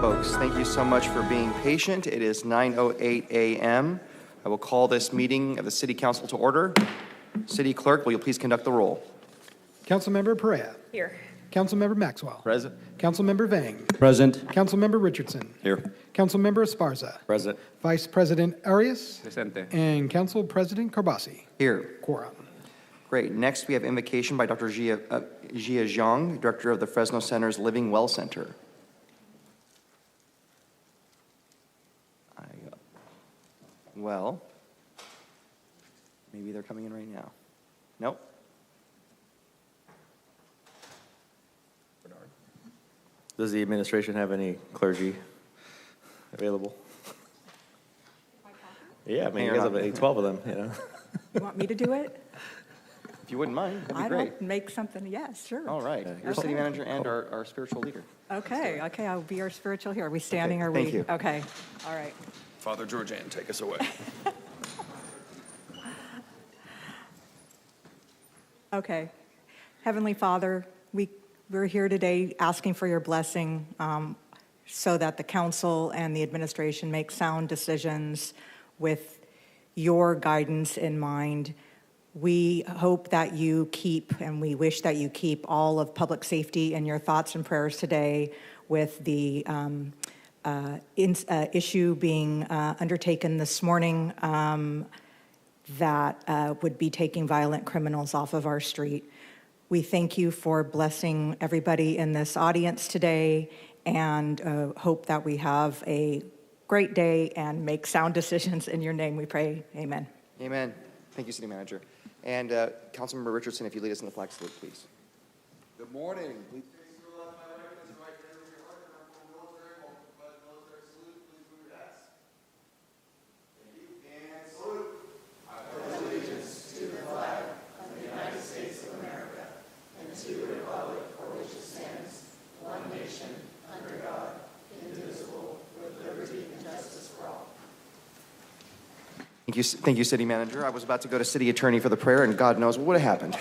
Folks, thank you so much for being patient. It is 9:08 a.m. I will call this meeting of the City Council to order. City Clerk, will you please conduct the roll? Councilmember Perea. Here. Councilmember Maxwell. Present. Councilmember Vang. Present. Councilmember Richardson. Here. Councilmember Esparza. Present. Vice President Arias. Presente. And Council President Carbasi. Here. Quorum. Great. Next, we have invocation by Dr. Jia Zhang, Director of the Fresno Center's Living Well Center. Well, maybe they're coming in right now. Nope. Does the administration have any clergy available? Yeah, I mean, you guys have like 12 of them, you know. You want me to do it? If you wouldn't mind, that'd be I great. don't make something, yes, sure. All right. You're city manager and our spiritual leader. Okay, I'll be our spiritual here. Are we standing or thank we? you. Okay, all right. Father Georgian, take us away. Okay. Heavenly Father, we're here today asking for your blessing so that the council and the administration make sound decisions with your guidance in mind. We hope that you keep, and we wish that you keep all of public safety in your thoughts and prayers today with the issue being undertaken this morning that would be taking violent criminals off of our street. We thank you for blessing everybody in this audience today and hope that we have a great day and make sound decisions in your name, we pray. Amen. Amen. Thank you, City Manager. And Councilmember Richardson, if you lead us in the flag salute, please. Good morning. Please. Thank you, City Manager. I was about to go to City Attorney for the prayer, and God knows what would have happened.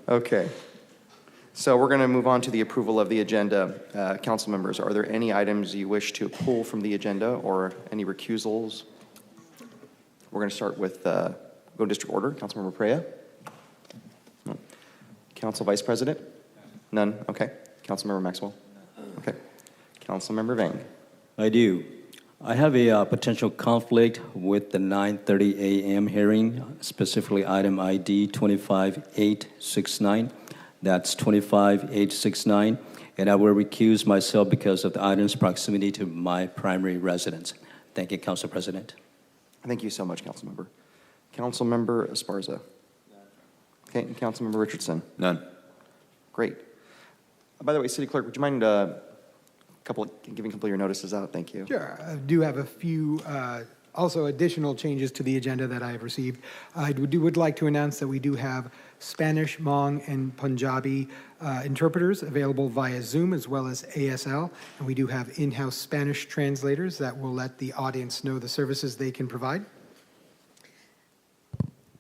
Okay. So we're going to move on to the approval of the agenda. Council members, are there any items you wish to pull from the agenda or any recusals? We're going to start with go district order. Councilmember Perea? No. Council Vice President? None. Okay. Councilmember Maxwell? Okay. Councilmember Vang? I do. I have a potential conflict with the 9:30 a.m. hearing, specifically item ID 25869. That's 25869, and I will recuse myself because of the item's proximity to my primary residence. Thank you, Council President. Thank you so much, Councilmember. Councilmember Esparza? Okay, and Councilmember Richardson? None. Great. By the way, City Clerk, would you mind giving a couple of your notices out? Thank you. Sure. I do have a few also additional changes to the agenda that I have received. I would like to announce that we do have Spanish, Hmong, and Punjabi interpreters available via Zoom as well as ASL. And we do have in-house Spanish translators that will let the audience know the services they can provide.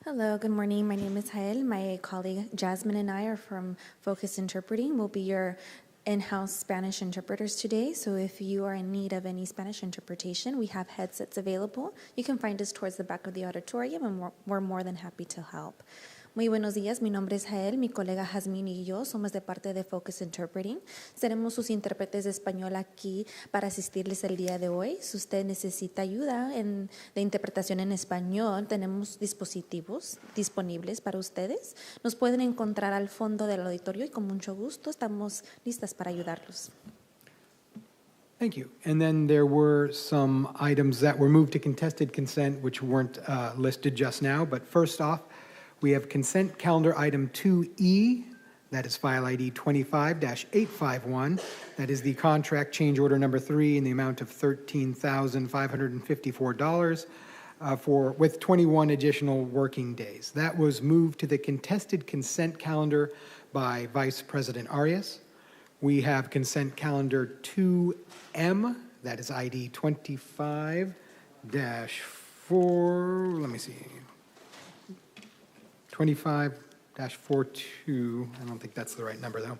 Hello, good morning. My name is Jael. My colleague Jasmine and I are from Focus Interpreting. We'll be your in-house Spanish interpreters today. So if you are in need of any Spanish interpretation, we have headsets available. You can find us towards the back of the auditorium, and we're more than happy to help. Muy buenos días, mi nombre es Jael, mi colega Jasmine y yo somos de parte de Focus Interpreting. Seremos sus intérpretes de español aquí para asistirles el día de hoy. Si usted necesita ayuda de interpretación en español, tenemos dispositivos disponibles para ustedes. Nos pueden encontrar al fondo del auditorio y con mucho gusto estamos listas para ayudarlos. Thank you. And then there were some items that were moved to contested consent which weren't listed just now. But first off, we have consent calendar item 2E, that is file ID 25-851. That is the contract change order number 3 in the amount of $13,554 with 21 additional working days. That was moved to the contested consent calendar by Vice President Arias. We have consent calendar 2M, that is ID 25-4, let me see. 25-42, I don't think that's the right number though.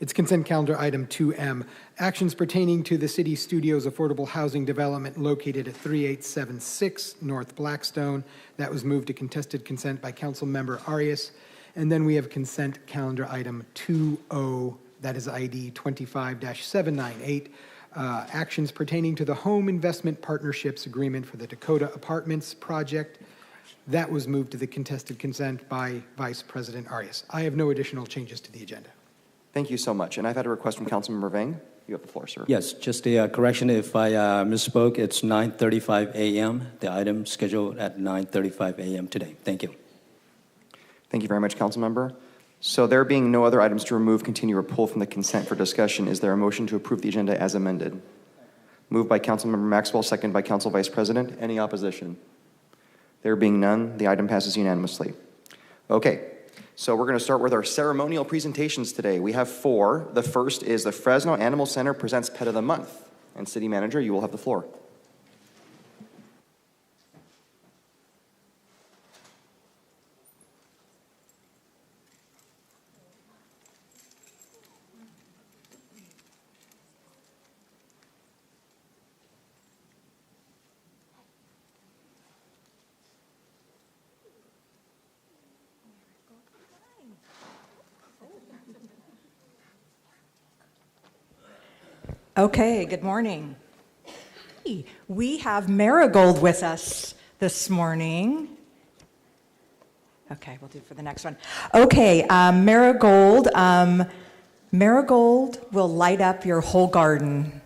It's consent calendar item 2M. Actions pertaining to the City Studios affordable housing development located at 3876 North Blackstone. That was moved to contested consent by Councilmember Arias. And then we have consent calendar item 2O, that is ID 25-798. Actions pertaining to the Home Investment Partnerships Agreement for the Dakota Apartments project. That was moved to the contested consent by Vice President Arias. I have no additional changes to the agenda. Thank you so much. And I've had a request from Councilmember Vang. You have the floor, sir. Yes, just a correction if I misspoke. It's 9:35 a.m. The item scheduled at 9:35 a.m. today. Thank you. Thank you very much, Councilmember. So there being no other items to remove, continue, or pull from the consent for discussion, is there a motion to approve the agenda as amended? Moved by Councilmember Maxwell, second by Council Vice President. Any opposition? There being none, the item passes unanimously. Okay, so we're going to start with our ceremonial presentations today. We have 4. The first is the Fresno Animal Center presents Pet of the Month. And City Manager, you will have the floor. Okay, good morning. Hey, we have Marigold with us this morning. Okay, we'll do it for the next one. Okay, Marigold. Marigold will light up your whole garden.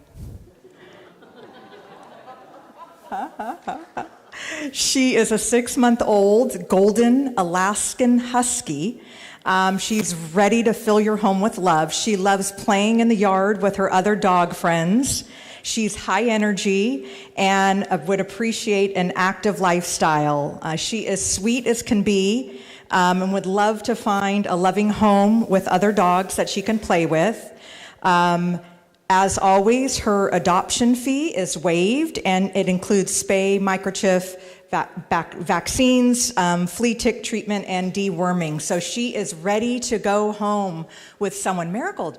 She is a 6-month-old golden Alaskan husky. She's ready to fill your home with love. She loves playing in the yard with her other dog friends. She's high energy and would appreciate an active lifestyle. She is sweet as can be and would love to find a loving home with other dogs that she can play with. As always, her adoption fee is waived, and it includes spay, microchip, vaccines, flea tick treatment, and deworming. So she is ready to go home with someone. Marigold.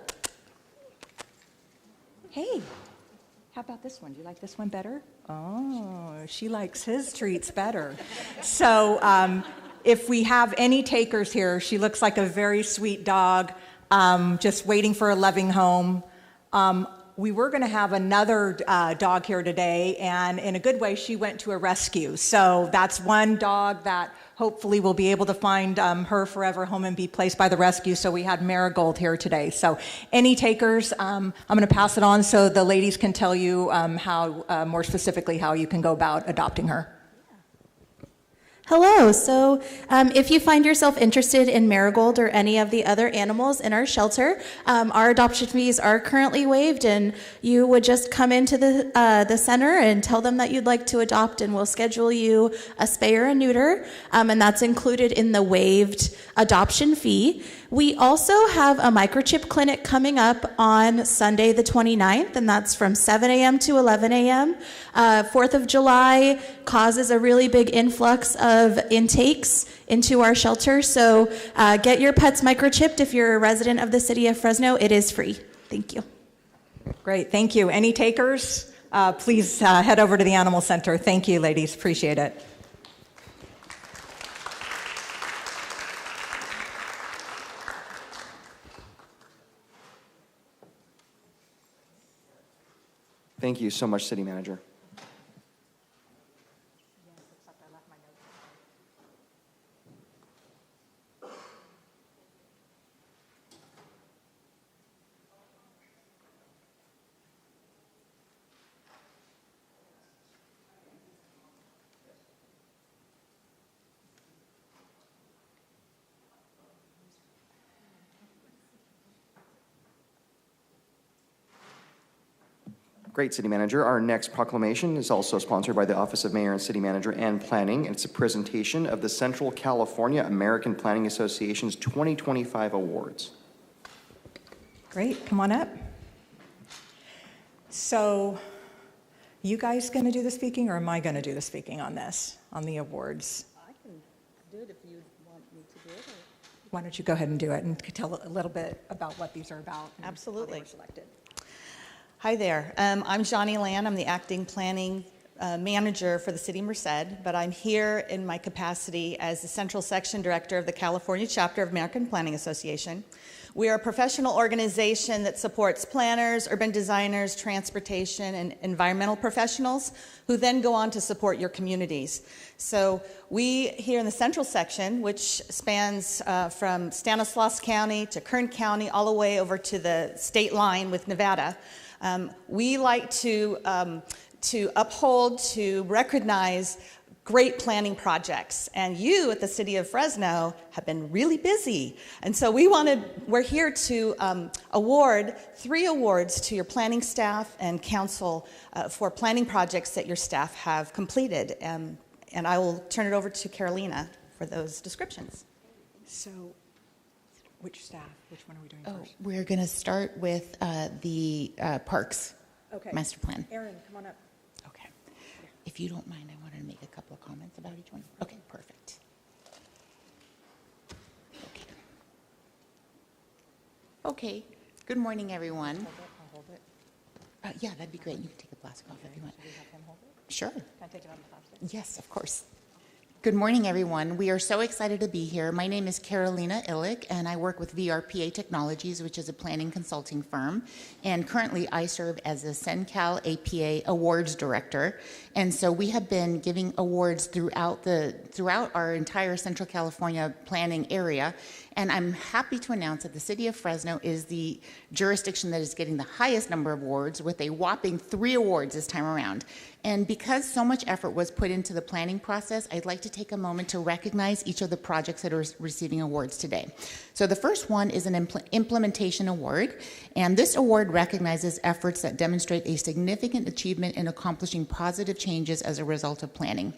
Hey, how about this one? Do you like this one better? Oh, she likes his treats better. So if we have any takers here, she looks like a very sweet dog, just waiting for a loving home. We were going to have another dog here today, and in a good way, she went to a rescue. So that's one dog that hopefully will be able to find her forever home and be placed by the rescue. So we had Marigold here today. So any takers, I'm going to pass it on so the ladies can tell you how, more specifically, how you can go about adopting her. Hello. So if you find yourself interested in Marigold or any of the other animals in our shelter, our adoption fees are currently waived, and you would just come into the center and tell them that you'd like to adopt, and we'll schedule you a spay or a neuter, and that's included in the waived adoption fee. We also have a microchip clinic coming up on Sunday the 29th, and that's from 7 a.m. to 11 a.m. 4th of July causes a really big influx of intakes into our shelter, so get your pets microchipped if you're a resident of the city of Fresno. It is free. Thank you. Great, thank you. Any takers? Please head over to the Animal Center. Thank you, ladies. Appreciate it. Thank you so much, City Manager. Great, City Manager. Our next proclamation is also sponsored by the Office of Mayor and City Manager and Planning. It's a presentation of the Central California American Planning Association's 2025 awards. Great, come on up. So, you guys going to do the speaking, or am I going to do the speaking on this, on the awards? I can do it if you want me to do it. Why don't you go ahead and do it and tell a little bit about what these are about? And Absolutely. How they were selected. Hi there. I'm Johnny Land. I'm the acting planning manager for the City of Merced, but I'm here in my capacity as the Central Section Director of the California chapter of American Planning Association. We are a professional organization that supports planners, urban designers, transportation, and environmental professionals who then go on to support your communities. So we here in the Central Section, which spans from Stanislaus County to Kern County, all the way over to the state line with Nevada, we like to uphold, to recognize great planning projects. And you at the City of Fresno have been really busy. And so we're here to award 3 awards to your planning staff and council for planning projects that your staff have completed. And I will turn it over to Carolina for those descriptions. So, which staff? Which one are we doing first? We're going to start with the parks Okay. master plan. Aaron, come on up. Okay. If you don't mind, I wanted to make a couple of comments about each one. Okay, perfect. Okay. Good morning, everyone. I'll hold it. Yeah, that'd be great. You can take the plastic off if you want. Should we have him hold it? Sure. Can I take it out of the plastic? Yes, of course. Good morning, everyone. We are so excited to be here. My name is Carolina Illick, and I work with VRPA Technologies, which is a planning consulting firm. And currently, I serve as the CENCAL APA Awards Director. And so we have been giving awards throughout our entire Central California planning area. And I'm happy to announce that the City of Fresno is the jurisdiction that is getting the highest number of awards, with a whopping 3 awards this time around. And because so much effort was put into the planning process, I'd like to take a moment to recognize each of the projects that are receiving awards today. So the first one is an implementation award, and this award recognizes efforts that demonstrate a significant achievement in accomplishing positive changes as a result of planning.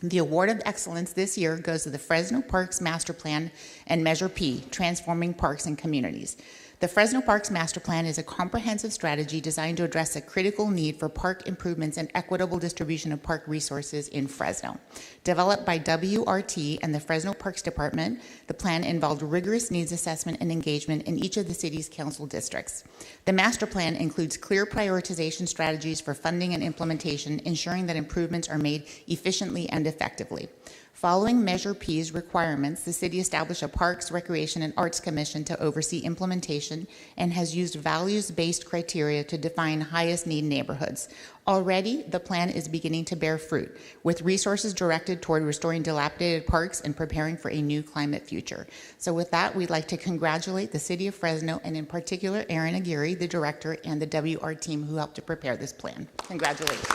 The Award of Excellence this year goes to the Fresno Parks Master Plan and Measure P, Transforming Parks and Communities. The Fresno Parks Master Plan is a comprehensive strategy designed to address a critical need for park improvements and equitable distribution of park resources in Fresno. Developed by WRT and the Fresno Parks Department, the plan involved rigorous needs assessment and engagement in each of the city's council districts. The master plan includes clear prioritization strategies for funding and implementation, ensuring that improvements are made efficiently and effectively. Following Measure P's requirements, the city established a Parks, Recreation, and Arts Commission to oversee implementation and has used values-based criteria to define highest need neighborhoods. Already, the plan is beginning to bear fruit, with resources directed toward restoring dilapidated parks and preparing for a new climate future. So with that, we'd like to congratulate the City of Fresno, and in particular, Aaron Aguirre, the director, and the WR team who helped to prepare this plan. Congratulations.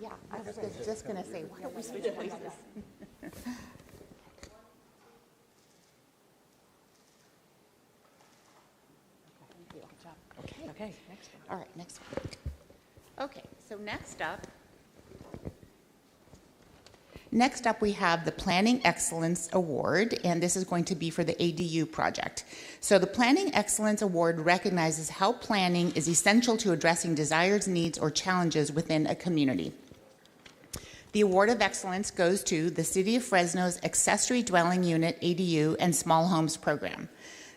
Yeah, I was just going to say, why don't we switch places? Okay, next one. All right, next one. Okay, so next up we have the Planning Excellence Award, and this is going to be for the ADU project. So the Planning Excellence Award recognizes how planning is essential to addressing desires, needs, or challenges within a community. The Award of Excellence goes to the City of Fresno's Accessory Dwelling Unit ADU and Small Homes Program.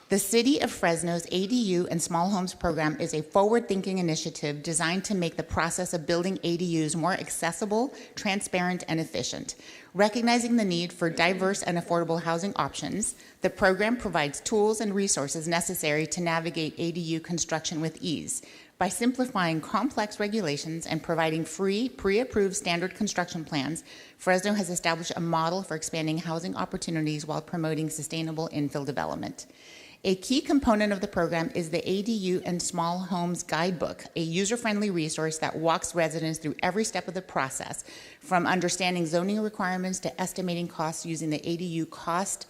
The City of Fresno's ADU and Small Homes Program is a forward-thinking initiative designed to make the process of building ADUs more accessible, transparent, and efficient. Recognizing the need for diverse and affordable housing options, the program provides tools and resources necessary to navigate ADU construction with ease. By simplifying complex regulations and providing free, pre-approved standard construction plans, Fresno has established a model for expanding housing opportunities while promoting sustainable infill development. A key component of the program is the ADU and Small Homes Guidebook, a user-friendly resource that walks residents through every step of the process, from understanding zoning requirements to estimating costs using the ADU cost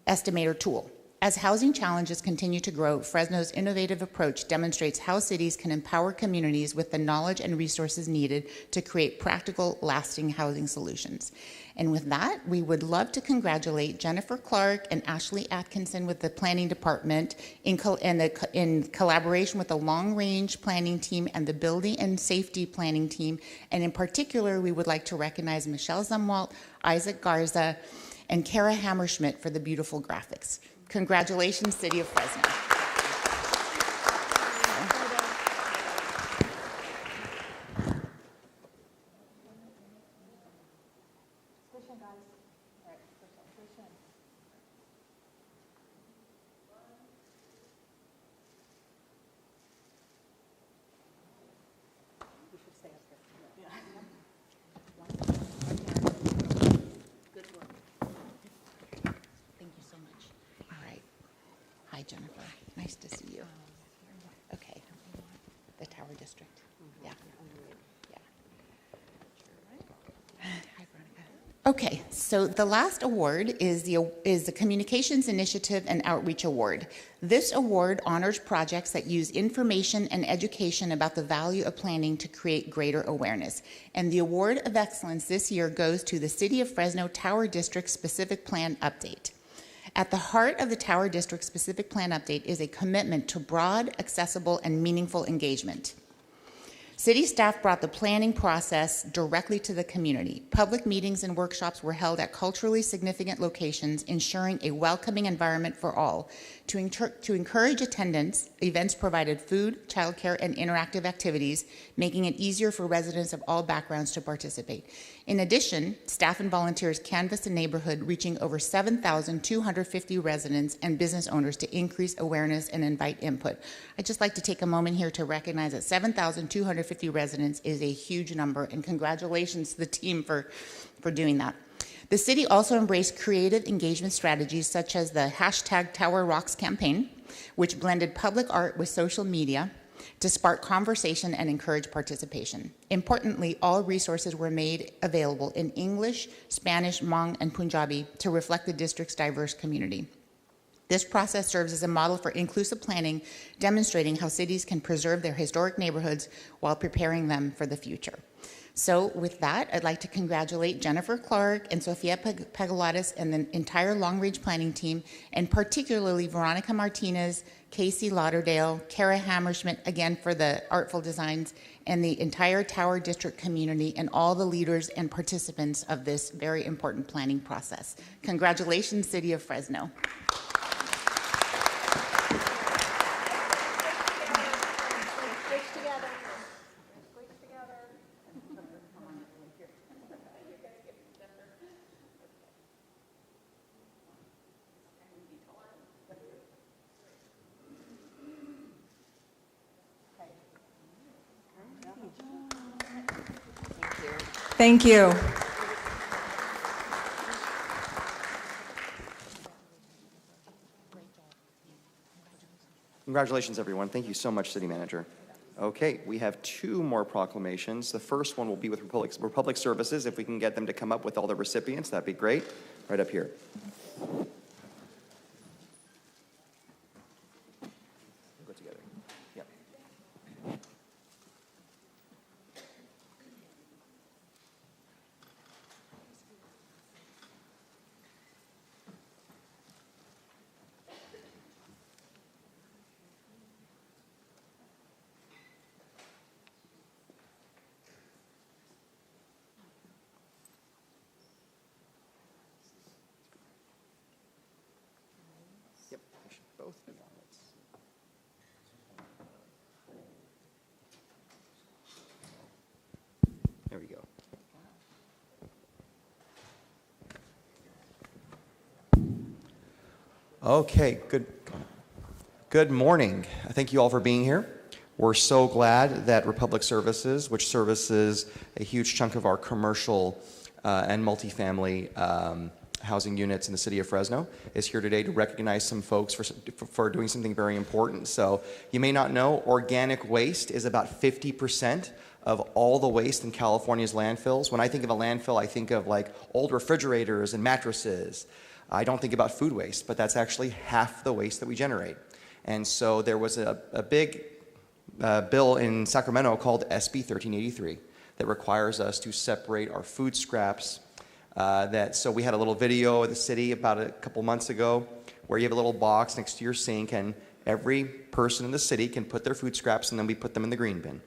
estimator tool. As housing challenges continue to grow, Fresno's innovative approach demonstrates how cities can empower communities with the knowledge and resources needed to create practical, lasting housing solutions. And with that, we would love to congratulate Jennifer Clark and Ashley Atkinson with the Planning Department in collaboration with the Long Range Planning Team and the Building and Safety Planning Team. And in particular, we would like to recognize Michelle Zumwalt, Isaac Garza, and Kara Hammerschmidt for the beautiful graphics. Congratulations, City of Fresno. Hi, Jennifer. Nice to see you. Okay. The Tower District. Yeah. Yeah. Hi, Veronica. Okay, so the last award is the Communications Initiative and Outreach Award. This award honors projects that use information and education about the value of planning to create greater awareness. And the Award of Excellence this year goes to the City of Fresno Tower District Specific Plan Update. At the heart of the Tower District Specific Plan Update is a commitment to broad, accessible, and meaningful engagement. City staff brought the planning process directly to the community. Public meetings and workshops were held at culturally significant locations, ensuring a welcoming environment for all. To encourage attendance, events provided food, childcare, and interactive activities, making it easier for residents of all backgrounds to participate. In addition, staff and volunteers canvassed the neighborhood, reaching over 7,250 residents and business owners to increase awareness and invite input. I'd just like to take a moment here to recognize that 7,250 residents is a huge number, and congratulations to the team for doing that. The city also embraced creative engagement strategies such as the #TowerRocks campaign, which blended public art with social media to spark conversation and encourage participation. Importantly, all resources were made available in English, Spanish, Hmong, and Punjabi to reflect the district's diverse community. This process serves as a model for inclusive planning, demonstrating how cities can preserve their historic neighborhoods while preparing them for the future. So with that, I'd like to congratulate Jennifer Clark and Sofia Pagalatis and the entire Long Range Planning team, and particularly Veronica Martinez, Casey Lauderdale, Kara Hammerschmidt, again for the artful designs, and the entire Tower District community and all the leaders and participants of this very important planning process. Congratulations, City of Fresno. Thank you. Congratulations, everyone. Thank you so much, City Manager. Okay, we have two more proclamations. The first one will be with Republic Services. If we can get them to come up with all the recipients, that'd be great. Right up here. We'll go together. Yep. Yep, they should both be on it. There we go. Okay, good morning. Thank you all for being here. We're so glad that Republic Services, which services a huge chunk of our commercial and multifamily housing units in the city of Fresno, is here today to recognize some folks for doing something very important. So you may not know, organic waste is about 50% of all the waste in California's landfills. When I think of a landfill, I think of like old refrigerators and mattresses. I don't think about food waste, but that's actually half the waste that we generate. And so there was a big bill in Sacramento called SB 1383 that requires us to separate our food scraps. So we had a little video of the city about a couple months ago where you have a little box next to your sink, and every person in the city can put their food scraps, and then we put them in the green bin.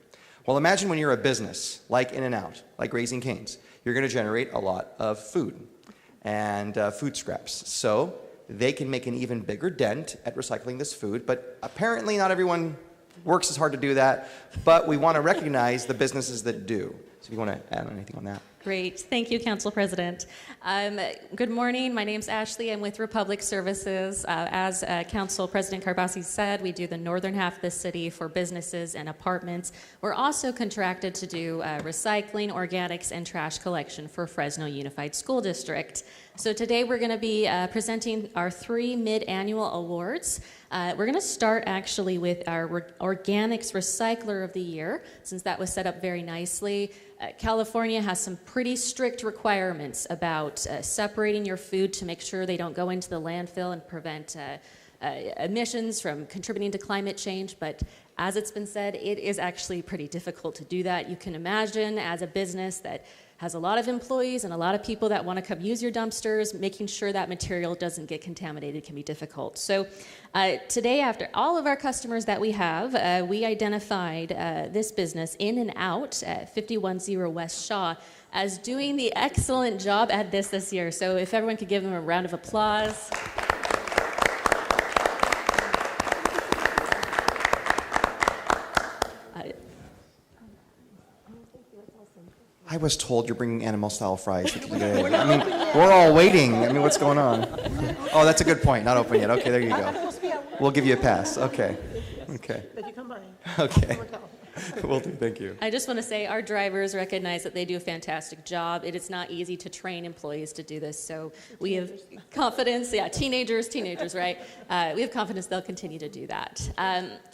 Well, imagine when you're a business like In-N-Out, like Raising Cane's, you're going to generate a lot of food and food scraps. So they can make an even bigger dent at recycling this food, but apparently not everyone works as hard to do that, but we want to recognize the businesses that do. So if you want to add anything on that. Great. Thank you, Council President. Good morning. My name's Ashley. I'm with Republic Services. As Council President Carbasi said, we do the northern half of the city for businesses and apartments. We're also contracted to do recycling, organics, and trash collection for Fresno Unified School District. So today we're going to be presenting our 3 mid-annual awards. We're going to start actually with our Organics Recycler of the Year, since that was set up very nicely. California has some pretty strict requirements about separating your food to make sure they don't go into the landfill and prevent emissions from contributing to climate change, but as it's been said, it is actually pretty difficult to do that. You can imagine as a business that has a lot of employees and a lot of people that want to come use your dumpsters, making sure that material doesn't get contaminated can be difficult. So today, after all of our customers that we have, we identified this business In-N-Out at 510 West Shaw as doing the excellent job at this year. So if everyone could give them a round of applause. I was told you're bringing animal-style fries today. I mean, we're all waiting. I mean, what's going on? Oh, that's a good point. Not open yet. Okay, there you go. We'll give you a pass. Okay. Okay. If you come by. Okay. Will do. Thank you. I just want to say our drivers recognize that they do a fantastic job. It is not easy to train employees to do this, so we have confidence. Yeah, teenagers, right? We have confidence they'll continue to do that.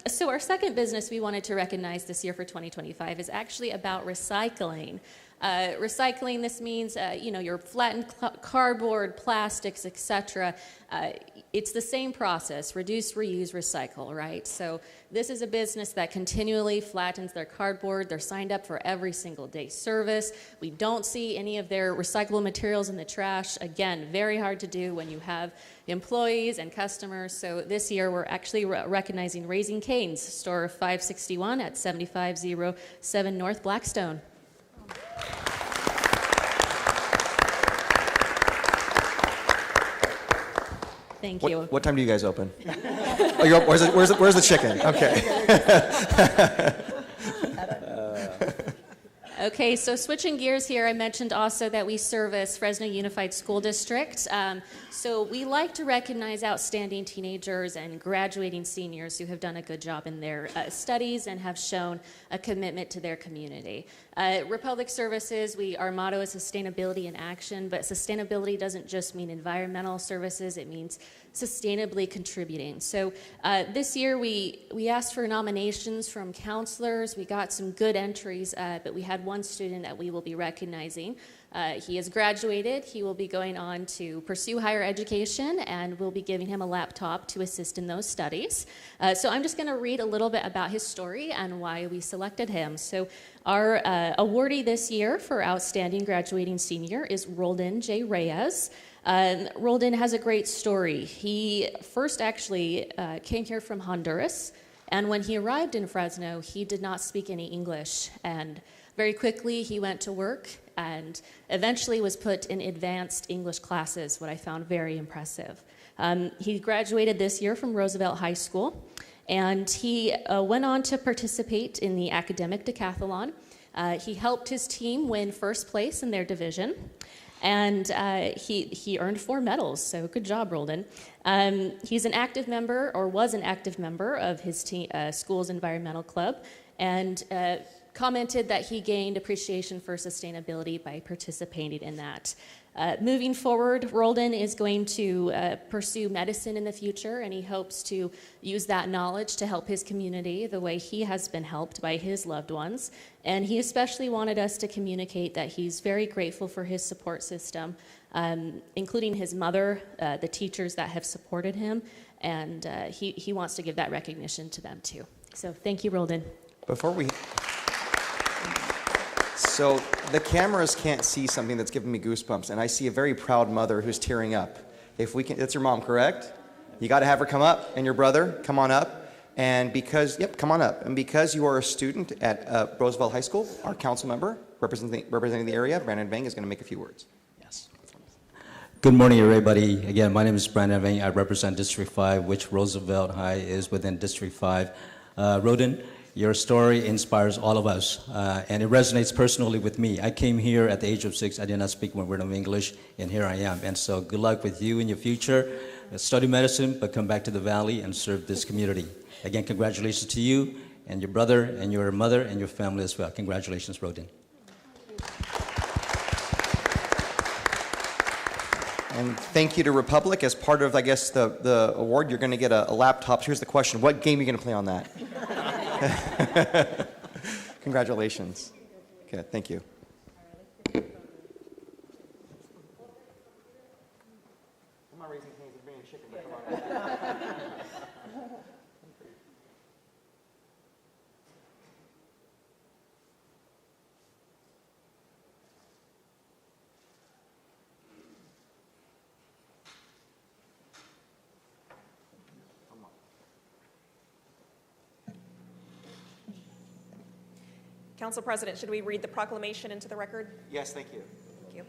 So our second business we wanted to recognize this year for 2025 is actually about recycling. Recycling, this means, your flattened cardboard, plastics, etc. It's the same process, reduce, reuse, recycle, right? So this is a business that continually flattens their cardboard. They're signed up for every single day service. We don't see any of their recyclable materials in the trash. Again, very hard to do when you have employees and customers. So this year we're actually recognizing Raising Cane's, store 561 at 7507 North Blackstone. Thank you. What time do you guys open? Oh, where's the chicken? Okay. Okay, so switching gears here, I mentioned also that we service Fresno Unified School District. So we like to recognize outstanding teenagers and graduating seniors who have done a good job in their studies and have shown a commitment to their community. Republic Services, our motto is sustainability in action, but sustainability doesn't just mean environmental services, it means sustainably contributing. So this year we asked for nominations from counselors. We got some good entries, but we had one student that we will be recognizing. He has graduated. He will be going on to pursue higher education, and we'll be giving him a laptop to assist in those studies. So I'm just going to read a little bit about his story and why we selected him. So our awardee this year for Outstanding Graduating Senior is Roldan J. Reyes. Roldan has a great story. He first actually came here from Honduras, and when he arrived in Fresno, he did not speak any English, and very quickly he went to work and eventually was put in advanced English classes, what I found very impressive. He graduated this year from Roosevelt High School, and he went on to participate in the academic decathlon. He helped his team win first place in their division, and he earned 4 medals, so good job, Roldan. He's an active member, or was an active member, of his school's environmental club, and commented that he gained appreciation for sustainability by participating in that. Moving forward, Roldan is going to pursue medicine in the future, and he hopes to use that knowledge to help his community the way he has been helped by his loved ones. And he especially wanted us to communicate that he's very grateful for his support system, including his mother, the teachers that have supported him, and he wants to give that recognition to them too. So thank you, Roldan. So the cameras can't see something that's giving me goosebumps, and I see a very proud mother who's tearing up. If we can, that's your mom, correct? You got to have her come up, and your brother, come on up. And because, come on up. And because you are a student at Roosevelt High School, our council member representing the area, Brandon Vang, is going to make a few words. Yes. Good morning, everybody. Again, my name is Brandon Vang. I represent District 5, which Roosevelt High is within District 5. Roldan, your story inspires all of us, and it resonates personally with me. I came here at the age of 6. I did not speak one word of English, and here I am. And so good luck with you in your future. Study medicine, but come back to the Valley and serve this community. Again, congratulations to you and your brother and your mother and your family as well. Congratulations, Roldan. And thank you to Republic. As part of, I guess, the award, you're going to get a laptop. Here's the question. What game are you going to play on that? Congratulations. Okay, thank you. I'm not raising hands and bringing chicken, but come on. Council President, should we read the proclamation into the record? Yes, thank you. Thank you.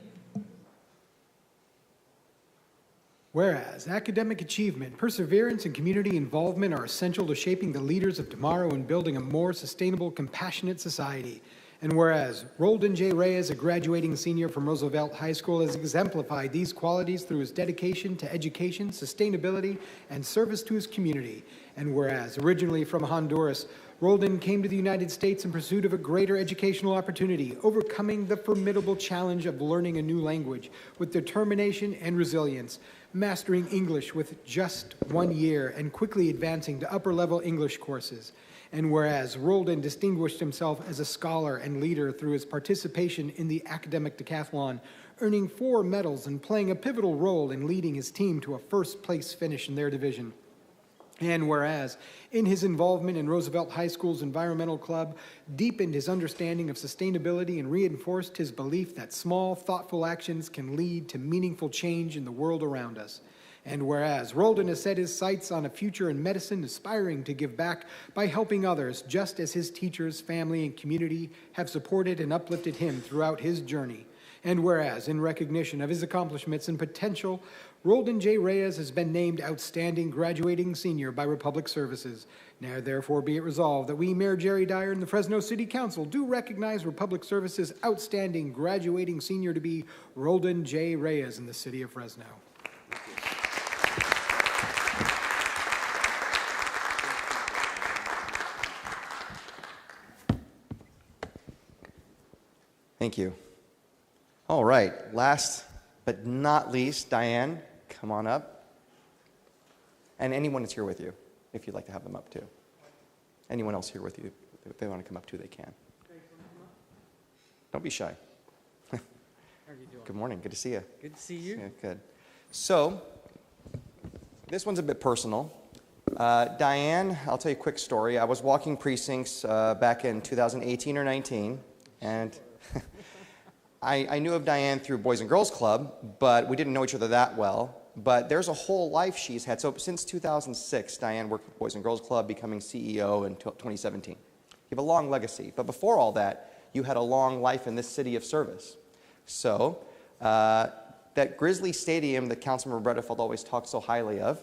Whereas academic achievement, perseverance, and community involvement are essential to shaping the leaders of tomorrow and building a more sustainable, compassionate society. And whereas Roldan J. Reyes, a graduating senior from Roosevelt High School, has exemplified these qualities through his dedication to education, sustainability, and service to his community. And whereas, originally from Honduras, Roldan came to the United States in pursuit of a greater educational opportunity, overcoming the formidable challenge of learning a new language with determination and resilience, mastering English with just 1 year and quickly advancing to upper-level English courses. And whereas Roldan distinguished himself as a scholar and leader through his participation in the academic decathlon, earning 4 medals and playing a pivotal role in leading his team to a first-place finish in their division. And whereas, in his involvement in Roosevelt High School's environmental club, deepened his understanding of sustainability and reinforced his belief that small, thoughtful actions can lead to meaningful change in the world around us. And whereas Roldan has set his sights on a future in medicine, aspiring to give back by helping others, just as his teachers, family, and community have supported and uplifted him throughout his journey. And whereas, in recognition of his accomplishments and potential, Roldan J. Reyes has been named Outstanding Graduating Senior by Republic Services. Now, therefore, be it resolved that we, Mayor Jerry Dyer and the Fresno City Council, do recognize Republic Services' Outstanding Graduating Senior to be Roldan J. Reyes in the city of Fresno. Thank you. All right, last but not least, Diane, come on up. And anyone that's here with you, if you'd like to have them up too. Anyone else here with you, if they want to come up too, they can. Don't be shy. How are you doing? Good morning, good to see you. Good to see you. Yeah, good. So, this one's a bit personal. Diane, I'll tell you a quick story. I was walking precincts back in 2018 or 19, and I knew of Diane through Boys and Girls Club, but we didn't know each other that well. But there's a whole life she's had. So since 2006, Diane worked with Boys and Girls Club, becoming CEO in 2017. You have a long legacy. But before all that, you had a long life in this city of service. So that Grizzly Stadium that Councilmember Bredefeld always talked so highly of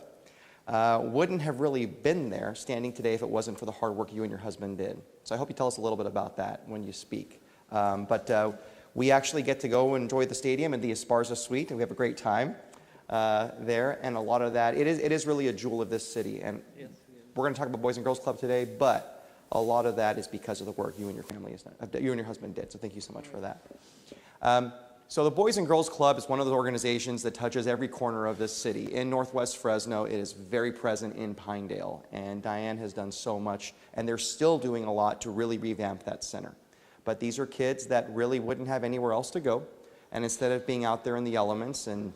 wouldn't have really been there standing today if it wasn't for the hard work you and your husband did. So I hope you tell us a little bit about that when you speak. We actually get to go and enjoy the stadium and the Esparza Suite, and we have a great time there. And a lot of that, it is really a jewel of this city. And we're going to talk about Boys and Girls Club today, but a lot of that is because of the work you and your husband did. So thank you so much for that. So the Boys and Girls Club is one of those organizations that touches every corner of this city. In Northwest Fresno, it is very present in Pinedale, and Diane has done so much, and they're still doing a lot to really revamp that center. But these are kids that really wouldn't have anywhere else to go, and instead of being out there in the elements and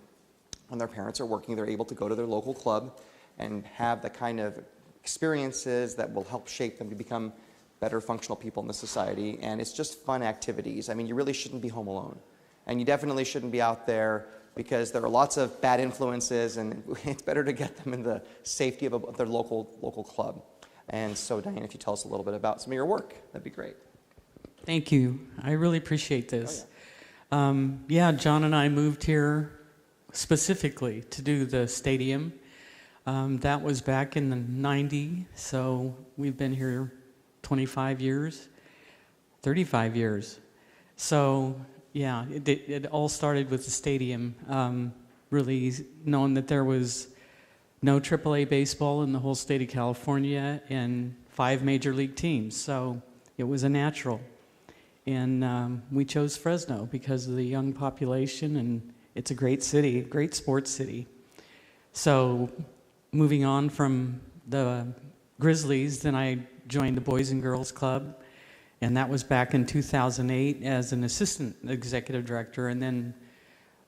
when their parents are working, they're able to go to their local club and have the kind of experiences that will help shape them to become better functional people in the society, and it's just fun activities. I mean, you really shouldn't be home alone. And you definitely shouldn't be out there because there are lots of bad influences, and it's better to get them in the safety of their local club. And so, Diane, if you tell us a little bit about some of your work, that'd be great. Thank you. I really appreciate this. John and I moved here specifically to do the stadium. That was back in the 90s, so we've been here 25 years, 35 years. So, yeah, it all started with the stadium, really knowing that there was no AAA baseball in the whole state of California and 5 major league teams. So it was a natural. And we chose Fresno because of the young population, and it's a great city, great sports city. So moving on from the Grizzlies, then I joined the Boys and Girls Club. And that was back in 2008 as an assistant executive director. And then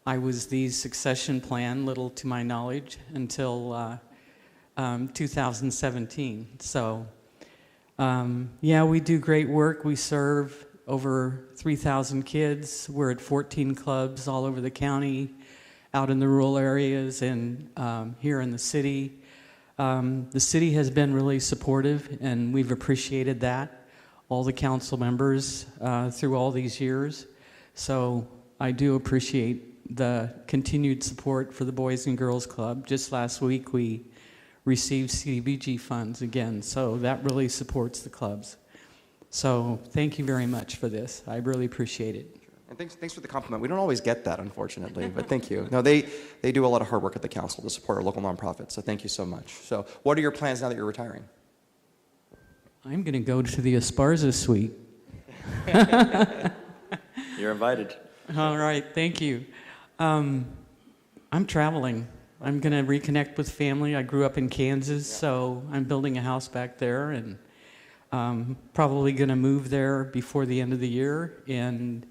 I was the succession plan, little to my knowledge, until 2017. So, we do great work. We serve over 3,000 kids. We're at 14 clubs all over the county, out in the rural areas, and here in the city. The city has been really supportive, and we've appreciated that. All the council members through all these years. So I do appreciate the continued support for the Boys and Girls Club. Just last week we received CDBG funds again, so that really supports the clubs. So thank you very much for this. I really appreciate it. And thanks for the compliment. We don't always get that, unfortunately, but thank you. No, they do a lot of hard work at the council to support our local nonprofits, so thank you so much. So what are your plans now that you're retiring? I'm going to go to the Esparza suite. You're invited. All right, thank you. I'm traveling. I'm going to reconnect with family. I grew up in Kansas, so I'm building a house back there, and probably going to move there before the end of the year. And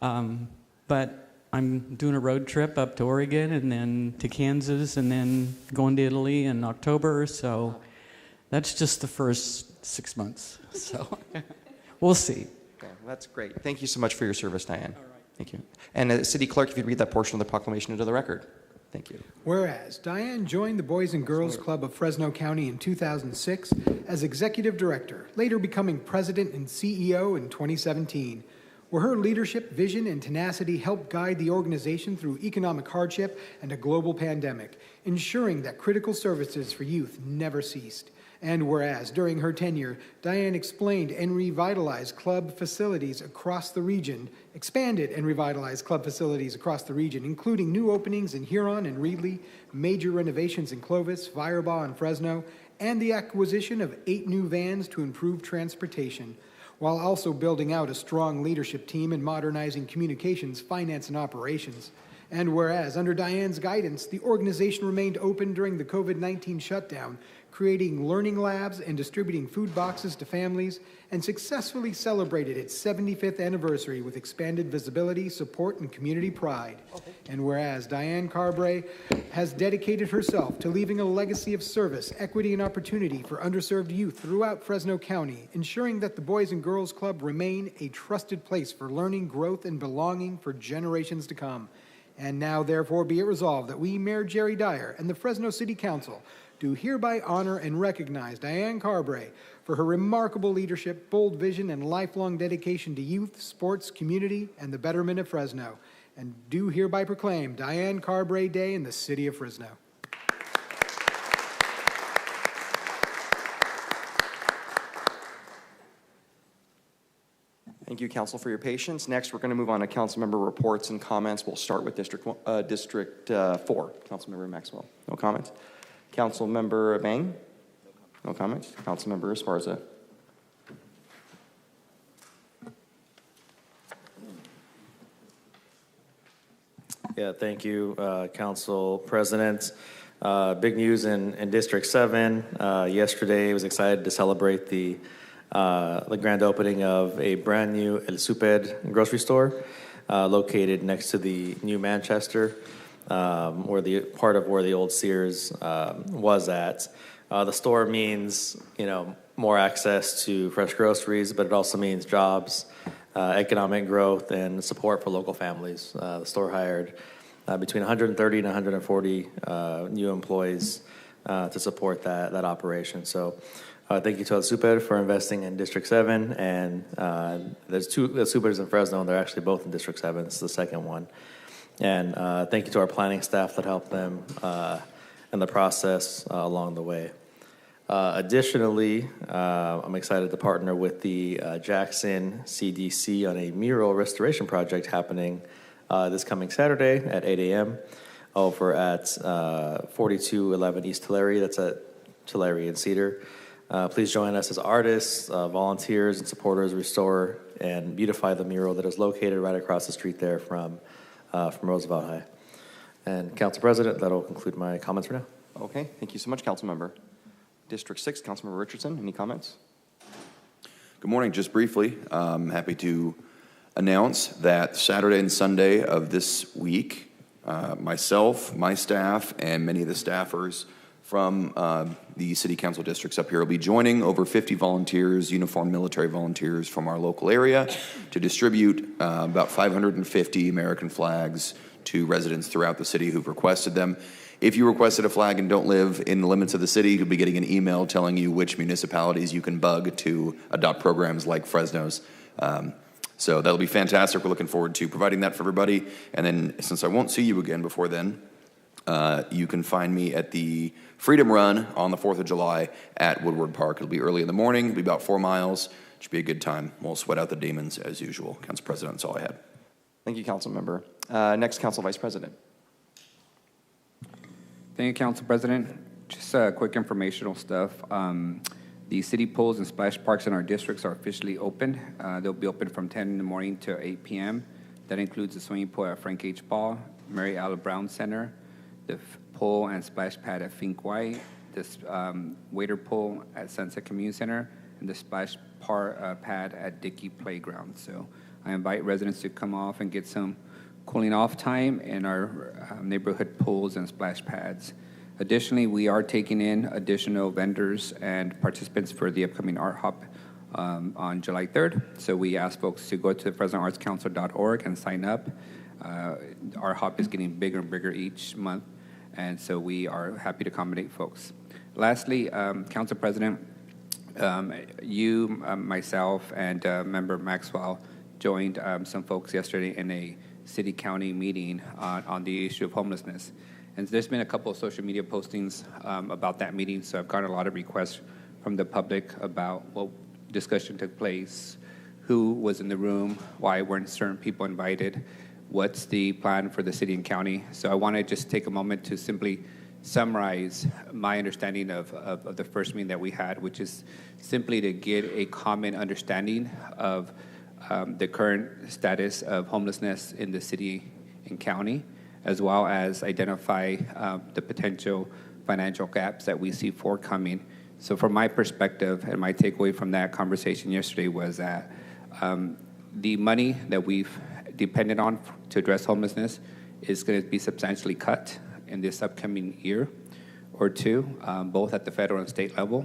but I'm doing a road trip up to Oregon and then to Kansas and then going to Italy in October. So that's just the first 6 months. So we'll see. Okay, well, that's great. Thank you so much for your service, Diane. All right. Thank you. And City Clerk, if you'd read that portion of the proclamation into the record. Thank you. Whereas Diane joined the Boys and Girls Club of Fresno County in 2006 as Executive Director, later becoming President and CEO in 2017, where her leadership, vision, and tenacity helped guide the organization through economic hardship and a global pandemic, ensuring that critical services for youth never ceased. And whereas during her tenure, Diane explained and revitalized club facilities across the region, expanded and revitalized club facilities across the region, including new openings in Huron and Reedley, major renovations in Clovis, Firebaugh, and Fresno, and the acquisition of 8 new vans to improve transportation, while also building out a strong leadership team and modernizing communications, finance, and operations. And whereas under Diane's guidance, the organization remained open during the COVID-19 shutdown, creating learning labs and distributing food boxes to families, and successfully celebrated its 75th anniversary with expanded visibility, support, and community pride. And whereas Diane Carbray has dedicated herself to leaving a legacy of service, equity, and opportunity for underserved youth throughout Fresno County, ensuring that the Boys and Girls Club remain a trusted place for learning, growth, and belonging for generations to come. And now, therefore, be it resolved that we, Mayor Jerry Dyer, and the Fresno City Council do hereby honor and recognize Diane Carbray for her remarkable leadership, bold vision, and lifelong dedication to youth, sports, community, and the betterment of Fresno. And do hereby proclaim Diane Carbray Day in the city of Fresno. Thank you, Council, for your patience. Next, we're going to move on to council member reports and comments. We'll start with District 4, Councilmember Maxwell. No comments. Councilmember Bang? No comments. Councilmember Esparza? Yeah, thank you, Council President. Big news in District 7. Yesterday, I was excited to celebrate the grand opening of a brand new El Super grocery store located next to the new Manchester, where the part of where the old Sears was at. The store means, more access to fresh groceries, but it also means jobs, economic growth, and support for local families. The store hired between 130 and 140 new employees to support that operation. So thank you to El Super for investing in District 7, and there's two El Supers in Fresno, and they're actually both in District 7. This is the second one. And thank you to our planning staff that helped them in the process along the way. Additionally, I'm excited to partner with the Jackson CDC on a mural restoration project happening this coming Saturday at 8 a.m. over at 4211 East Tulare. That's at Tulare and Cedar. Please join us as artists, volunteers, and supporters restore and beautify the mural that is located right across the street there from Roosevelt High. And Council President, that'll conclude my comments for now. Okay, thank you so much, Councilmember. District 6, Councilmember Richardson, any comments? Good morning. Just briefly, I'm happy to announce that Saturday and Sunday of this week, myself, my staff, and many of the staffers from the city council districts up here will be joining over 50 volunteers, uniformed military volunteers from our local area to distribute about 550 American flags to residents throughout the city who've requested them. If you requested a flag and don't live in the limits of the city, you'll be getting an email telling you which municipalities you can bug to adopt programs like Fresno's. So that'll be fantastic. We're looking forward to providing that for everybody. And then, since I won't see you again before then, you can find me at the Freedom Run on the 4th of July at Woodward Park. It'll be early in the morning. It'll be about 4 miles. It should be a good time. We'll sweat out the demons as usual. Council President, that's all I had. Thank you, Councilmember. Next, Council Vice President. Thank you, Council President. Just quick informational stuff. The city pools and splash parks in our districts are officially open. They'll be open from 10 in the morning to 8 p.m. That includes the swimming pool at Frank H. Ball, Mary Allen Brown Center, the pool and splash pad at Fink White, the waiter pool at Sunset Community Center, and the splash pad at Dickey Playground. So I invite residents to come off and get some cooling off time in our neighborhood pools and splash pads. Additionally, we are taking in additional vendors and participants for the upcoming Art Hop on July 3rd. So we ask folks to go to FresnoArtsCouncil.org and sign up. Art Hop is getting bigger and bigger each month, and so we are happy to accommodate folks. Lastly, Council President, you, myself, and Member Maxwell joined some folks yesterday in a city-county meeting on the issue of homelessness. And there's been a couple of social media postings about that meeting, so I've gotten a lot of requests from the public about what discussion took place, who was in the room, why weren't certain people invited, what's the plan for the city and county. So I want to just take a moment to simply summarize my understanding of the first meeting that we had, which is simply to get a common understanding of the current status of homelessness in the city and county, as well as identify the potential financial gaps that we see forthcoming. So from my perspective, and my takeaway from that conversation yesterday was that the money that we've depended on to address homelessness is going to be substantially cut in this upcoming year or two, both at the federal and state level.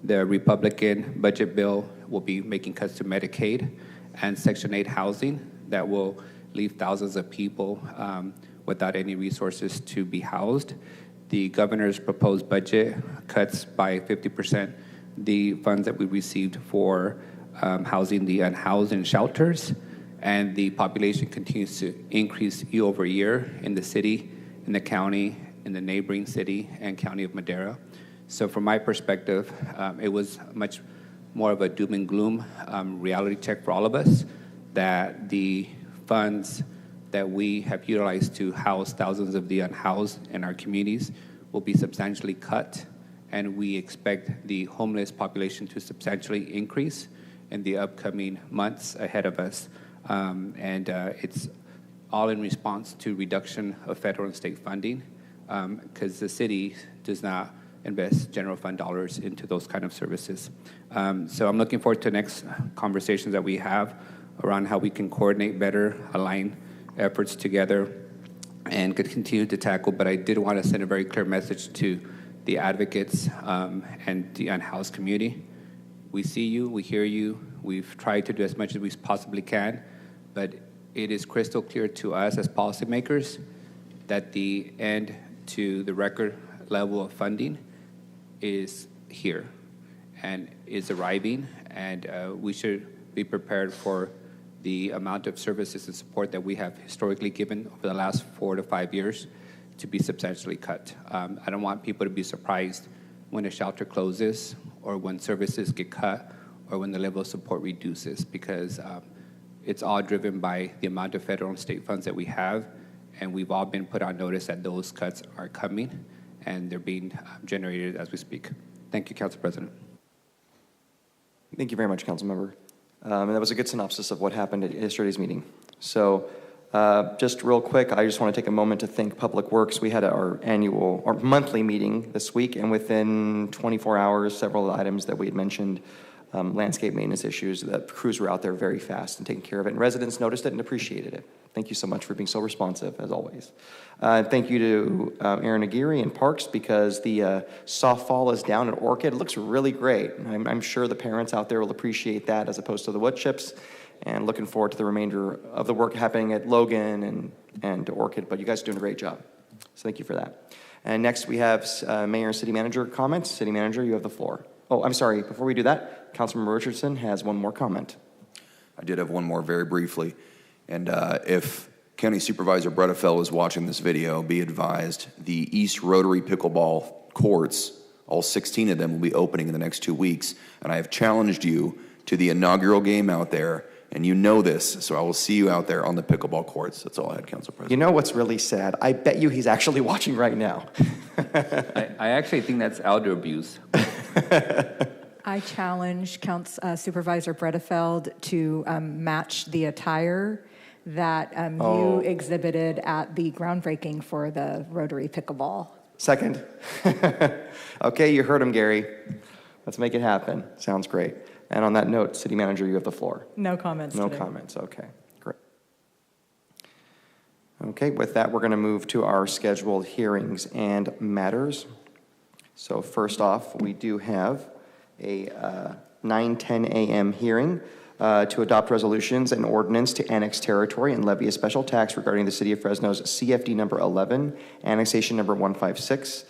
The Republican budget bill will be making cuts to Medicaid and Section 8 housing that will leave thousands of people without any resources to be housed. The governor's proposed budget cuts by 50% the funds that we received for housing the unhoused in shelters, and the population continues to increase year over year in the city, in the county, in the neighboring city and county of Madera. So from my perspective, it was much more of a doom and gloom reality check for all of us, that the funds that we have utilized to house thousands of the unhoused in our communities will be substantially cut, and we expect the homeless population to substantially increase in the upcoming months ahead of us. It's all in response to reduction of federal and state funding, because the city does not invest general fund dollars into those kind of services. So I'm looking forward to next conversations that we have around how we can coordinate better, align efforts together, and could continue to tackle. But I did want to send a very clear message to the advocates and the unhoused community. We see you, we hear you, we've tried to do as much as we possibly can, but it is crystal clear to us as policymakers that the end to the record level of funding is here and is arriving, and we should be prepared for the amount of services and support that we have historically given over the last 4 to 5 years to be substantially cut. I don't want people to be surprised when a shelter closes or when services get cut or when the level of support reduces, because it's all driven by the amount of federal and state funds that we have, and we've all been put on notice that those cuts are coming and they're being generated as we speak. Thank you, Council President. Thank you very much, Councilmember. And that was a good synopsis of what happened at yesterday's meeting. So just real quick, I just want to take a moment to thank Public Works. We had our monthly meeting this week, and within 24 hours, several items that we had mentioned, landscape maintenance issues, the crews were out there very fast and taking care of it, and residents noticed it and appreciated it. Thank you so much for being so responsive, as always. Thank you to Aaron Aguirre and Parks, because the softball is down at Orchid. It looks really great. I'm sure the parents out there will appreciate that as opposed to the wood chips, and looking forward to the remainder of the work happening at Logan and Orchid, but you guys are doing a great job. So thank you for that. And next we have Mayor and City Manager comments. City Manager, you have the floor. Oh, I'm sorry. Before we do that, Councilmember Richardson has one more comment. I did have one more very briefly. And if County Supervisor Bredefeld is watching this video, be advised the East Rotary Pickleball courts, all 16 of them, will be opening in the next 2 weeks. And I have challenged you to the inaugural game out there, and you know this, so I will see you out there on the pickleball courts. That's all I had, Council President. You know what's really sad? I bet you he's actually watching right now. I actually think that's elder abuse. I challenge Supervisor Bredefeld to match the attire that you exhibited at the groundbreaking for the Rotary Pickleball. Second. Okay, you heard him, Gary. Let's make it happen. Sounds great. And on that note, City Manager, you have the floor. No comments No today. comments, okay, great. Okay, with that, we're going to move to our scheduled hearings and matters. So first off, we do have a 9:10 a.m. hearing to adopt resolutions and ordinance to annex territory and levy a special tax regarding the City of Fresno's CFD number 11, annexation number 156.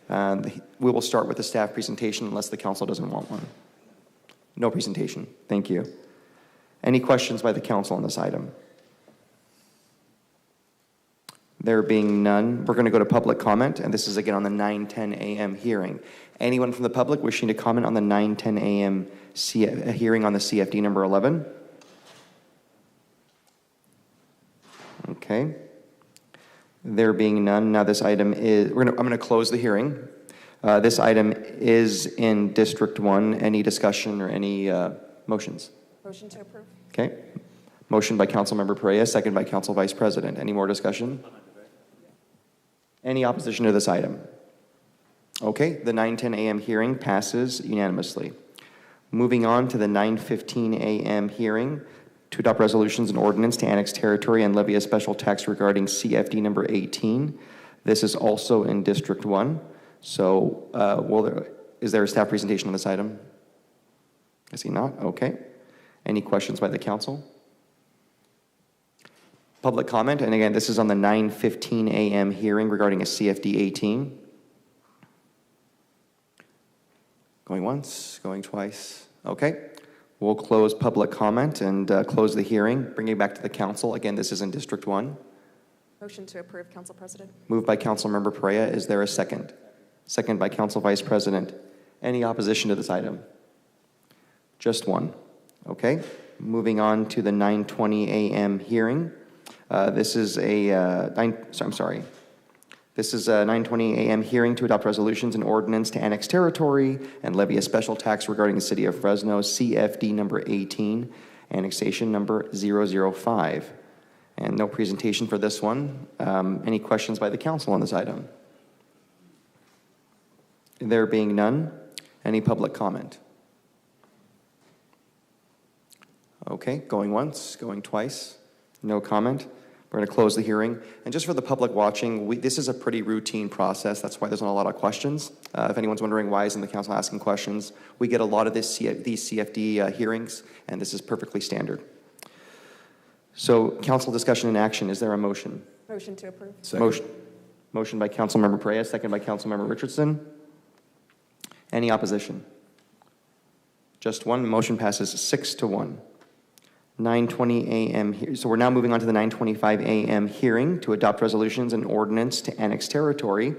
We will start with the staff presentation unless the council doesn't want one. No presentation. Thank you. Any questions by the council on this item? There being none, we're going to go to public comment, and this is again on the 9:10 a.m. hearing. Anyone from the public wishing to comment on the 9:10 a.m. hearing on the CFD number 11? Okay. There being none, now this item is, I'm going to close the hearing. This item is in District 1. Any discussion or any motions? Motion to approve. Okay. Motion by Councilmember Perea, second by Council Vice President. Any more discussion? Any opposition to this item? Okay, the 9:10 a.m. hearing passes unanimously. Moving on to the 9:15 a.m. hearing to adopt resolutions and ordinance to annex territory and levy a special tax regarding CFD number 18. This is also in District 1. So is there a staff presentation on this item? I see not. Okay. Any questions by the council? Public comment, and again, this is on the 9:15 a.m. hearing regarding a CFD 18. Going once, going twice. Okay. We'll close public comment and close the hearing, bringing it back to the council. Again, this is in District 1. Motion to approve, Council President. Moved by Councilmember Perea. Is there a second? Second by Council Vice President. Any opposition to this item? Just one. Okay. Moving on to the 9:20 a.m. hearing. This is a 9:20 a.m. hearing to adopt resolutions and ordinance to annex territory and levy a special tax regarding the City of Fresno, CFD number 18, annexation number 005. And no presentation for this one. Any questions by the council on this item? There being none, any public comment? Okay, going once, going twice, no comment. We're going to close the hearing. And just for the public watching, this is a pretty routine process. That's why there's not a lot of questions. If anyone's wondering why isn't the council asking questions, we get a lot of these CFD hearings, and this is perfectly standard. So, council discussion and action. Is there a motion? Motion to approve. Motion by Councilmember Perea, second by Councilmember Richardson. Any opposition? Just one. Motion passes 6-1. 9:20 a.m. here. So we're now moving on to the 9:25 a.m. hearing to adopt resolutions and ordinance to annex territory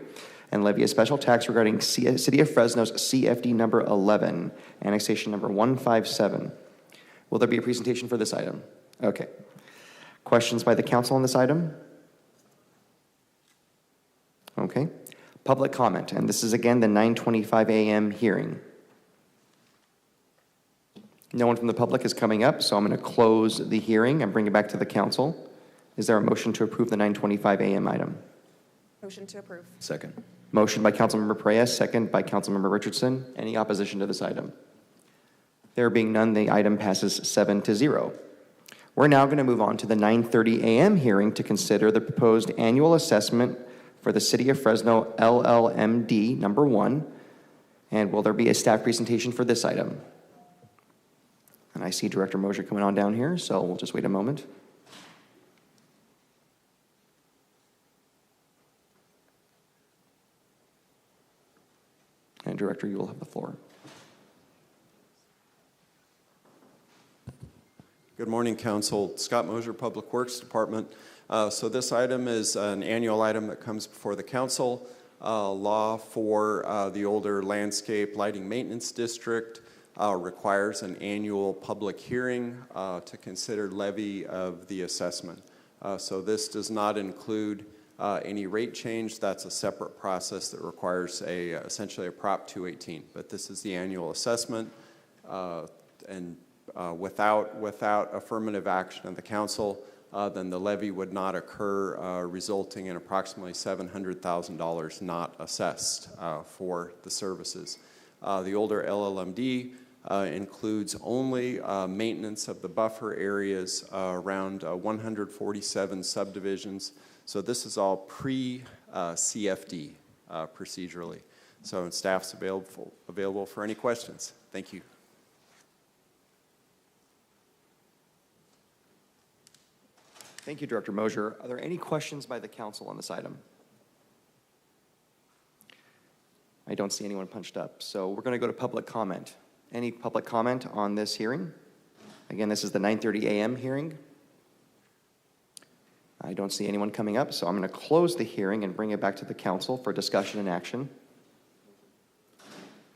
and levy a special tax regarding City of Fresno's CFD number 11, annexation number 157. Will there be a presentation for this item? Okay. Questions by the council on this item? Okay. Public comment, and this is again the 9:25 a.m. hearing. No one from the public is coming up, so I'm going to close the hearing and bring it back to the council. Is there a motion to approve the 9:25 a.m. item? Motion to approve. Second. Motion by Councilmember Perea, second by Councilmember Richardson. Any opposition to this item? There being none, the item passes 7-0. We're now going to move on to the 9:30 a.m. hearing to consider the proposed annual assessment for the City of Fresno LLMD number 1. And will there be a staff presentation for this item? And I see Director Mosier coming on down here, so we'll just wait a moment. And Director, you will have the floor. Good morning, Council. Scott Mosier, Public Works Department. So this item is an annual item that comes before the Council. Law for the older landscape lighting maintenance district requires an annual public hearing to consider levy of the assessment. So this does not include any rate change. That's a separate process that requires essentially a Prop 218. But this is the annual assessment, and without affirmative action of the council, then the levy would not occur, resulting in approximately $700,000 not assessed for the services. The older LLMD includes only maintenance of the buffer areas around 147 subdivisions. So this is all pre-CFD procedurally. So staff's available for any questions. Thank you. Thank you, Director Mosier. Are there any questions by the council on this item? I don't see anyone punched up, so we're going to go to public comment. Any public comment on this hearing? Again, this is the 9:30 a.m. hearing. I don't see anyone coming up, so I'm going to close the hearing and bring it back to the council for discussion and action.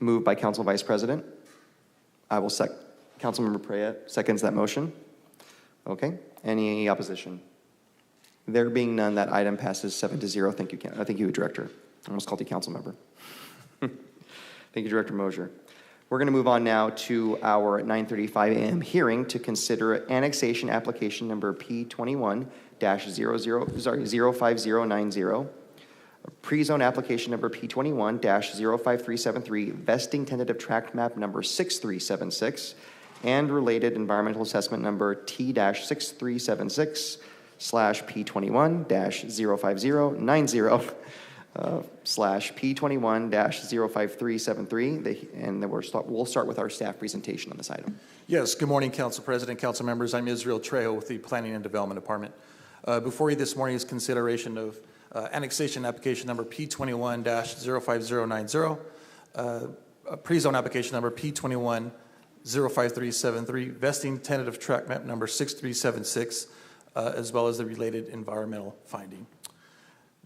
Moved by Council Vice President. I will Councilmember Perea seconds that motion. Okay. Any opposition? There being none, that item passes 7-0. Thank you, thank you, Director. I almost called you council member. Thank you, Director Mosier. We're going to move on now to our 9:35 a.m. hearing to consider annexation application number P21-05090, pre-zone application number P21-05373, vesting tentative tract map number 6376, and related environmental assessment number T-6376/P21-05090 /P21-05373, and then we'll start with our staff presentation on this item. Yes, good morning, Council President, Council members. I'm Israel Trejo with the Planning and Development Department. Before you this morning is consideration of annexation application number P21-05090, pre-zone application number P21-05373, vesting tentative tract map number 6376, as well as the related environmental finding.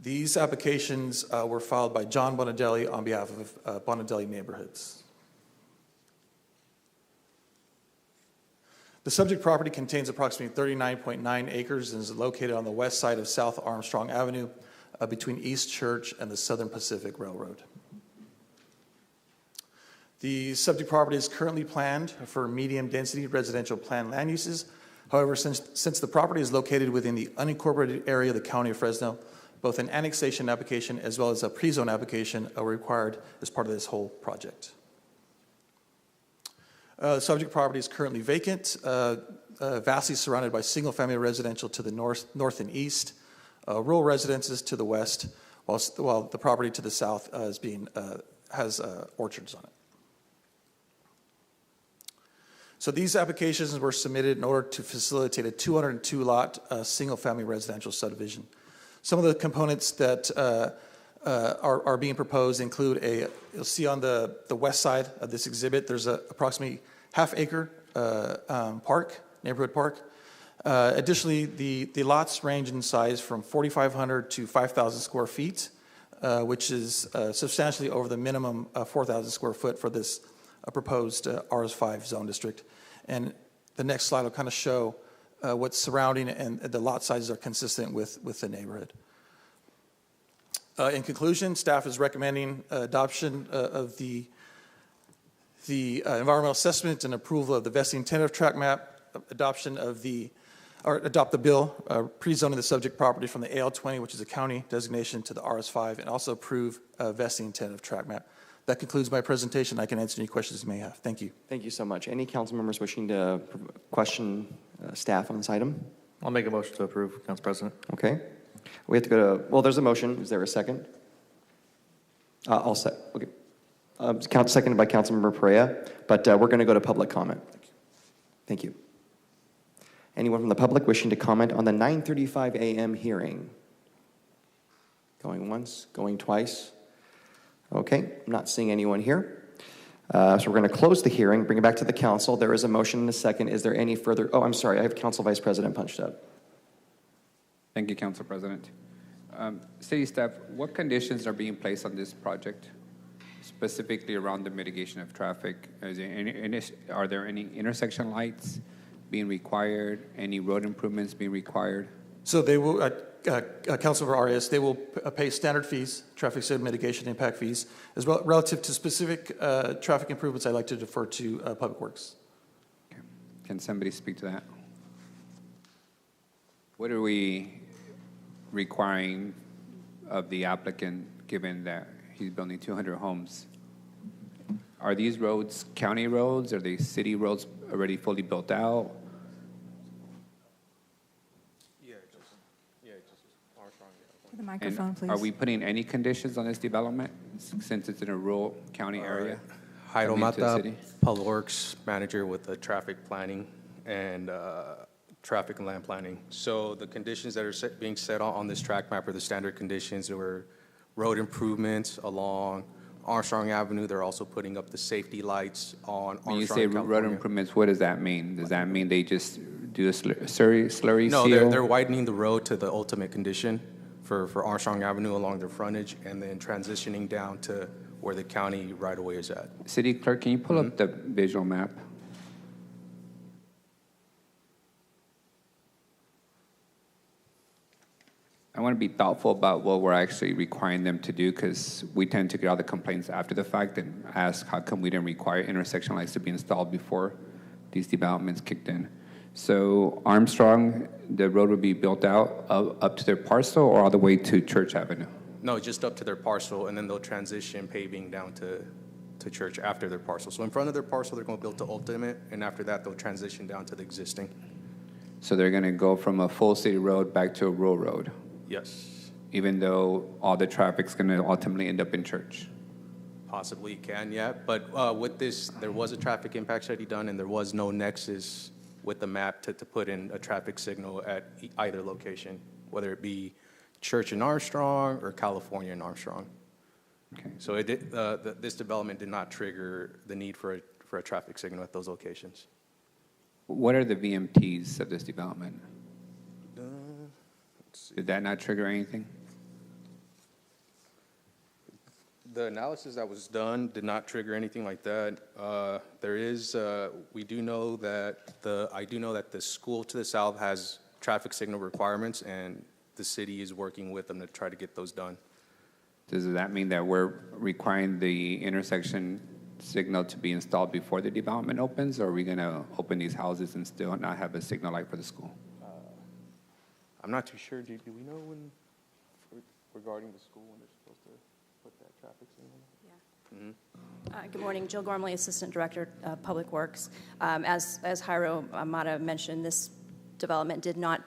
These applications were filed by John Bonadelli on behalf of Bonadelli Neighborhoods. The subject property contains approximately 39.9 acres and is located on the west side of South Armstrong Avenue between East Church and the Southern Pacific Railroad. The subject property is currently planned for medium-density residential plan land uses. However, since the property is located within the unincorporated area of the County of Fresno, both an annexation application as well as a pre-zone application are required as part of this whole project. The subject property is currently vacant, vastly surrounded by single-family residential to the north and east, rural residences to the west, while the property to the south has orchards on it. So these applications were submitted in order to facilitate a 202-lot single-family residential subdivision. Some of the components that are being proposed include you'll see on the west side of this exhibit, there's approximately half-acre neighborhood park. Additionally, the lots range in size from 4,500 to 5,000 square feet, which is substantially over the minimum 4,000 square foot for this proposed RS5 zone district. And the next slide will kind of show what's surrounding, and the lot sizes are consistent with the neighborhood. In conclusion, staff is recommending adoption of the environmental assessment and approval of the vesting tentative tract map, adopt the bill, pre-zoning the subject property from the AL20, which is a county designation, to the RS5, and also approve vesting tentative tract map. That concludes my presentation. I can answer any questions you may have. Thank you. Thank you so much. Any council members wishing to question staff on this item? I'll make a motion to approve, Council President. Okay. We have to go to, well, there's a motion. Is there a second? I'll set. Okay. Seconded by Councilmember Perea, but we're going to go to public comment. Thank you. Anyone from the public wishing to comment on the 9:35 a.m. hearing? Going once, going twice. Okay, I'm not seeing anyone here. So we're going to close the hearing, bring it back to the council. There is a motion and a second. Is there any further? Oh, I'm sorry. I have Council Vice President punched up. Thank you, Council President. City staff, what conditions are being placed on this project, specifically around the mitigation of traffic? Are there any intersection lights being required? Any road improvements being required? So they will, Councilor Arias, they will pay standard fees, traffic safety mitigation impact fees, as well relative to specific traffic improvements. I'd like to defer to Public Works. Okay. Can somebody speak to that? What are we requiring of the applicant, given that he's building 200 homes? Are these roads county roads? Are they city roads already fully built out? The microphone, please. Are we putting any conditions on this development since it's in a rural county area? Jairo coming into the Mata, city? Public Works Manager with the traffic planning and traffic and land planning. So the conditions that are being set on this track map are the standard conditions. There were road improvements along Armstrong Avenue. They're also putting up the safety lights on Armstrong. When you say road improvements, what does that mean? Does that mean they just do a slurry No, seal? they're widening the road to the ultimate condition for Armstrong Avenue along their frontage, and then transitioning down to where the county right-of-way is at. City Clerk, can you pull up the visual map? I want to be thoughtful about what we're actually requiring them to do, because we tend to get all the complaints after the fact and ask how come we didn't require intersection lights to be installed before these developments kicked in. So Armstrong, the road would be built out up to their parcel or all the way to Church Avenue? No, just up to their parcel, and then they'll transition paving down to Church after their parcel. So in front of their parcel, they're going to build the ultimate, and after that, they'll transition down to the existing. So they're going to go from a full city road back to a rural road? Yes. Even though all the traffic's going to ultimately end up in Church? Possibly can, yeah. But with this, there was a traffic impact study done, and there was no nexus with the map to put in a traffic signal at either location, whether it be Church in Armstrong or California in Armstrong. Okay. So this development did not trigger the need for a traffic signal at those locations. What are the VMTs of this development? Did that not trigger anything? The analysis that was done did not trigger anything like that. I do know that the school to the south has traffic signal requirements, and the city is working with them to try to get those done. Does that mean that we're requiring the intersection signal to be installed before the development opens, or are we going to open these houses and still not have a signal light for the school? I'm not too sure. Do we know when, regarding the school, when they're supposed to put that traffic signal? Yeah. Good morning, Jill Gormley, Assistant Director of Public Works. As Jairo Amata mentioned, this development did not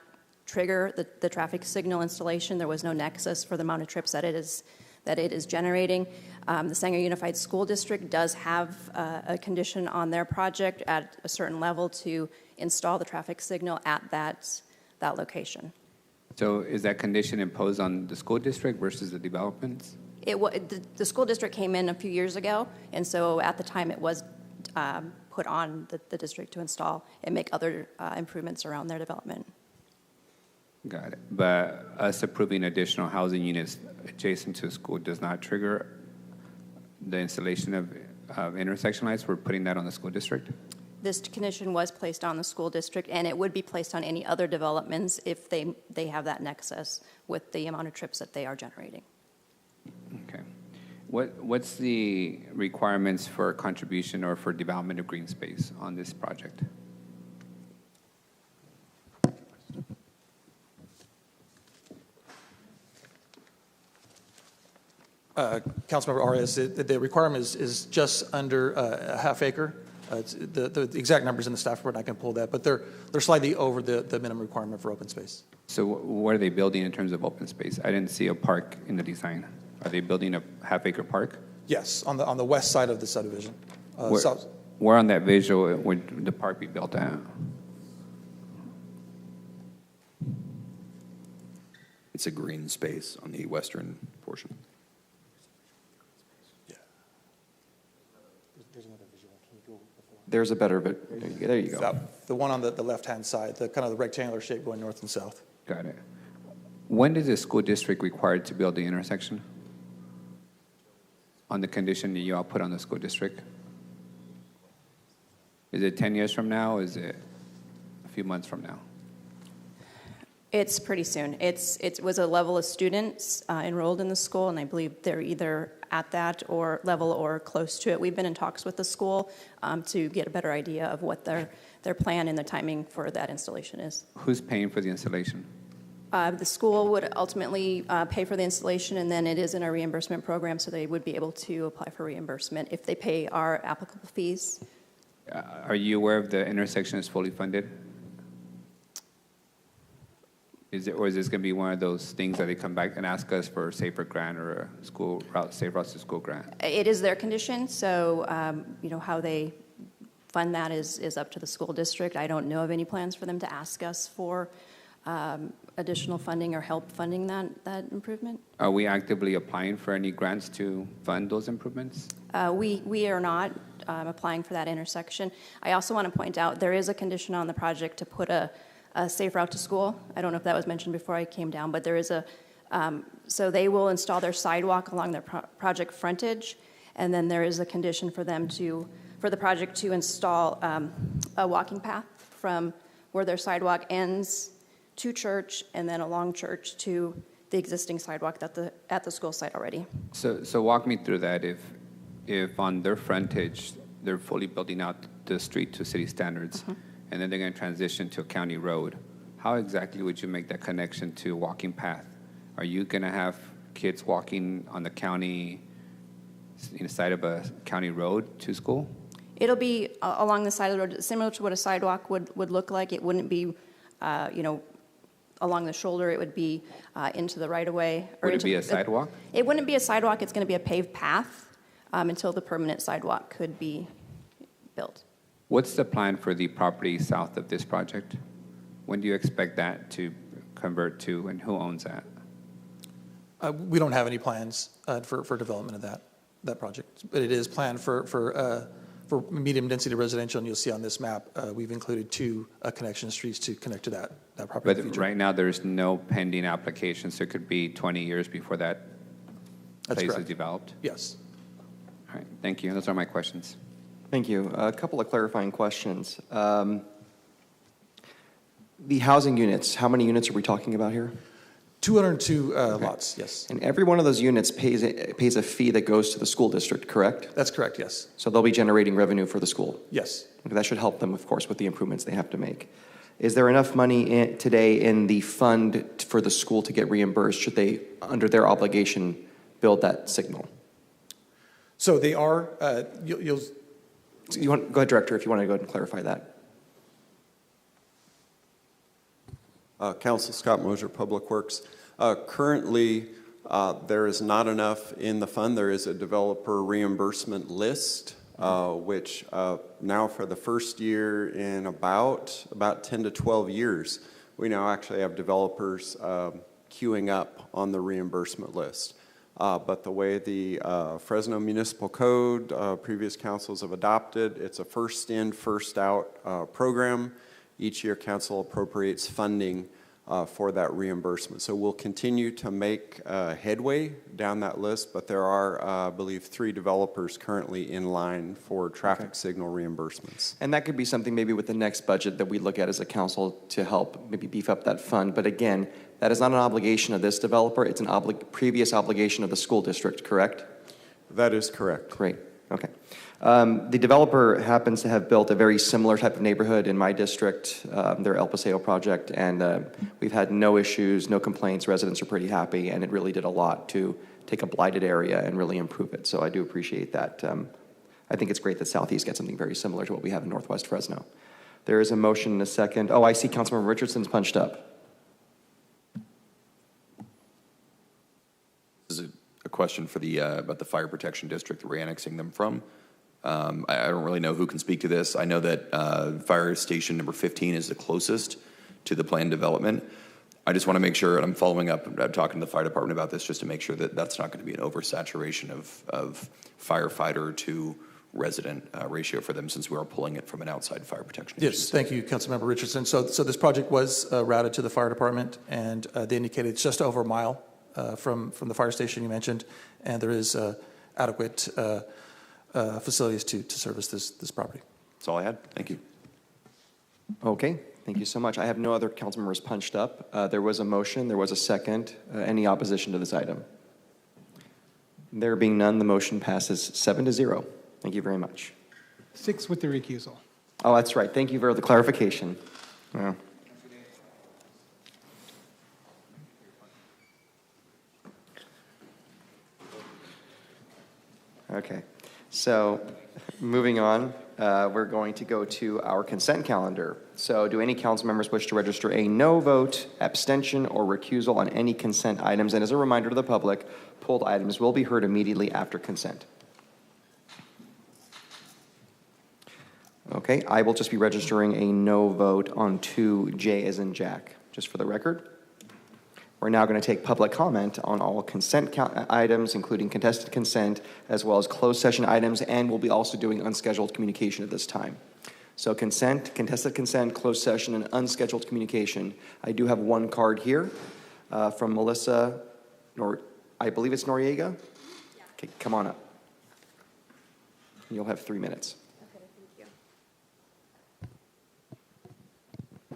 trigger the traffic signal installation. There was no nexus for the amount of trips that it is generating. The Sanger Unified School District does have a condition on their project at a certain level to install the traffic signal at that location. So is that condition imposed on the school district versus the developments? The school district came in a few years ago, and so at the time it was put on the district to install and make other improvements around their development. Got it. But us approving additional housing units adjacent to a school does not trigger the installation of intersection lights? We're putting that on the school district? This condition was placed on the school district, and it would be placed on any other developments if they have that nexus with the amount of trips that they are generating. Okay. What's the requirements for contribution or for development of green space on this project? Councilmember Arias, the requirement is just under a half acre. The exact numbers in the staff report, I can pull that, but they're slightly over the minimum requirement for open space. So what are they building in terms of open space? I didn't see a park in the design. Are they building a half-acre park? Yes, on the west side of the subdivision. Where on that visual would the park be built at? It's a green space on the western portion. There's a better, but there you go. The one on the left-hand side, the kind of the rectangular shape going north and south. Got it. When is the school district required to build the intersection? On the condition that you all put on the school district? Is it 10 years from now, or is it a few months from now? It's pretty soon. It was a level of students enrolled in the school, and I believe they're either at that or level or close to it. We've been in talks with the school to get a better idea of what their plan and the timing for that installation is. Who's paying for the installation? The school would ultimately pay for the installation, and then it is in our reimbursement program, so they would be able to apply for reimbursement if they pay our applicable fees. Are you aware of the intersection is fully funded? Or is this going to be one of those things that they come back and ask us for a safer grant or a school route, safe routes to school grant? It is their condition, so how they fund that is up to the school district. I don't know of any plans for them to ask us for additional funding or help funding that improvement. Are we actively applying for any grants to fund those improvements? We are not applying for that intersection. I also want to point out there is a condition on the project to put a safe route to school. I don't know if that was mentioned before I came down, but there is so they will install their sidewalk along their project frontage, and then there is a condition for the project to install a walking path from where their sidewalk ends to church and then along church to the existing sidewalk at the school site already. So walk me through that. If on their frontage they're fully building out the street to city standards, and then they're going to transition to a county road, how exactly would you make that connection to a walking path? Are you going to have kids walking on the county side of a county road to school? It'll be along the side of the road, similar to what a sidewalk would look like. It wouldn't be, along the shoulder. It would be into the right-of-way. Would it be a sidewalk? It wouldn't be a sidewalk. It's going to be a paved path until the permanent sidewalk could be built. What's the plan for the property south of this project? When do you expect that to convert to, and who owns that? We don't have any plans for development of that project, but it is planned for medium-density residential, and you'll see on this map, we've included two connection streets to connect to that property. But right now, there's no pending application, so it could be 20 years before that place is developed? Yes. All right, thank you. Those are my questions. Thank you. A couple of clarifying questions. The housing units, how many units are we talking about here? 202 lots, yes. And every one of those units pays a fee that goes to the school district, correct? That's correct, yes. So they'll be generating revenue for the school? Yes. Okay, that should help them, of course, with the improvements they have to make. Is there enough money today in the fund for the school to get reimbursed should they, under their obligation, build that signal? So they are, go ahead, Director, if you want to go ahead and clarify that. Council Scott Mosier, Public Works. Currently, there is not enough in the fund. There is a developer reimbursement list, which now for the first year in about 10 to 12 years, we now actually have developers queuing up on the reimbursement list. But the way the Fresno Municipal Code, previous councils have adopted, it's a first in, first out program. Each year, council appropriates funding for that reimbursement. So we'll continue to make headway down that list, but there are, I believe, 3 developers currently in line for traffic signal reimbursements. And that could be something maybe with the next budget that we look at as a council to help maybe beef up that fund. But again, that is not an obligation of this developer. It's an previous obligation of the school district, correct? That is correct. Great. Okay. The developer happens to have built a very similar type of neighborhood in my district, their El Paseo project, and we've had no issues, no complaints. Residents are pretty happy, and it really did a lot to take a blighted area and really improve it. So I do appreciate that. I think it's great that Southeast gets something very similar to what we have in Northwest Fresno. There is a motion and a second. Oh, I see Councilmember Richardson's punched up. This is a question for the about the fire protection district that we're annexing them from. I don't really know who can speak to this. I know that fire station number 15 is the closest to the planned development. I just want to make sure, and I'm following up, I'm talking to the fire department about this just to make sure that that's not going to be an oversaturation of firefighter to resident ratio for them, since we are pulling it from an outside fire protection agency. Yes, thank you, Councilmember Richardson. So this project was routed to the fire department, and they indicated it's just over a mile from the fire station you mentioned, and there is adequate facilities to service this property. That's all I had. Thank you. Okay, thank you so much. I have no other council members punched up. There was a motion, there was a second. Any opposition to this item? There being none, the motion passes 7-0. Thank you very much. 6 with the recusal. Oh, that's right. Thank you for the clarification. Yeah. Okay, so moving on, we're going to go to our consent calendar. So do any council members wish to register a no vote, abstention, or recusal on any consent items? And as a reminder to the public, pulled items will be heard immediately after consent. Okay, I will just be registering a no vote on 2J as in Jack, just for the record. We're now going to take public comment on all consent items, including contested consent, as well as closed session items, and we'll be also doing unscheduled communication at this time. So consent, contested consent, closed session, and unscheduled communication. I do have one card here from Melissa, I believe it's Noriega? Yeah. Okay, come on up. You'll have 3 minutes.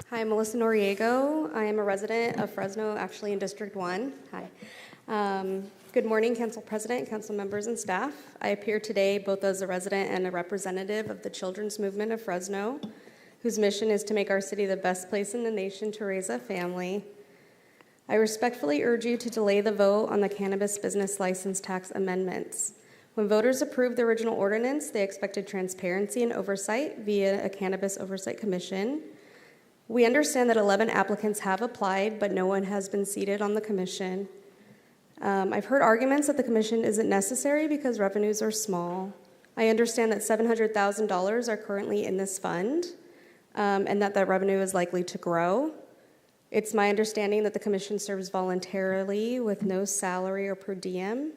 Hi, I'm Melissa Noriego. I am a resident of Fresno, actually in District 1. Hi. Good morning, Council President, Council members, and staff. I appear today both as a resident and a representative of the Children's Movement of Fresno, whose mission is to make our city the best place in the nation to raise a family. I respectfully urge you to delay the vote on the cannabis business license tax amendments. When voters approved the original ordinance, they expected transparency and oversight via a Cannabis Oversight Commission. We understand that 11 applicants have applied, but no one has been seated on the commission. I've heard arguments that the commission isn't necessary because revenues are small. I understand that $700,000 are currently in this fund, and that revenue is likely to grow. It's my understanding that the commission serves voluntarily with no salary or per diem.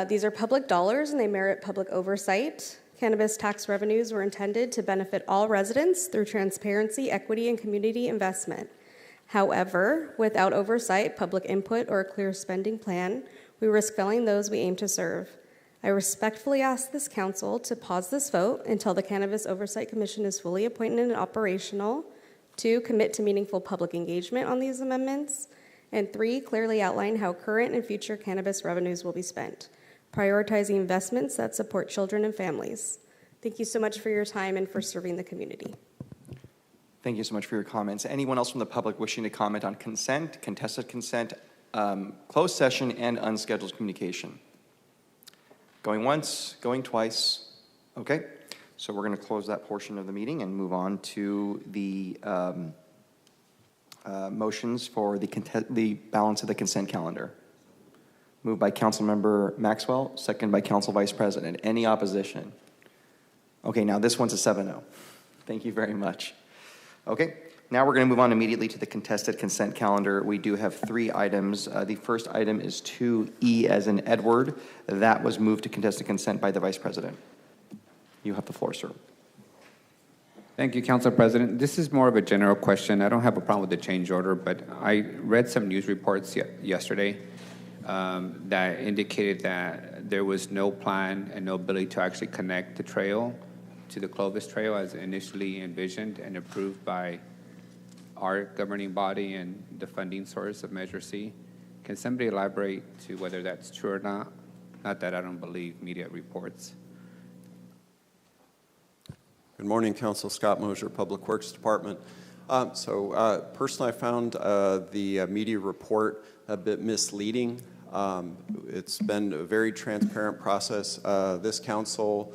These are public dollars, and they merit public oversight. Cannabis tax revenues were intended to benefit all residents through transparency, equity, and community investment. However, without oversight, public input, or a clear spending plan, we risk failing those we aim to serve. I respectfully ask this council to pause this vote until the Cannabis Oversight Commission is fully appointed and operational, 2, commit to meaningful public engagement on these amendments, And 3, clearly outline how current and future cannabis revenues will be spent, prioritizing investments that support children and families. Thank you so much for your time and for serving the community. Thank you so much for your comments. Anyone else from the public wishing to comment on consent, contested consent, closed session, and unscheduled communication? Going once, going twice. Okay, so we're going to close that portion of the meeting and move on to the motions for the balance of the consent calendar. Moved by Councilmember Maxwell, second by Council Vice President. Any opposition? Okay, now this one's a 7-0. Thank you very much. Okay, now we're going to move on immediately to the contested consent calendar. We do have 3 items. The first item is 2E as in Edward. That was moved to contested consent by the Vice President. You have the floor, sir. Thank you, Council President. This is more of a general question. I don't have a problem with the change order, but I read some news reports yesterday that indicated that there was no plan and no ability to actually connect the trail to the Clovis Trail as initially envisioned and approved by our governing body and the funding source of Measure C. Can somebody elaborate to whether that's true or not? Not that I don't believe media reports. Good morning, Council. Scott Mosier, Public Works Department. Personally, I found the media report a bit misleading. It's been a very transparent process. This council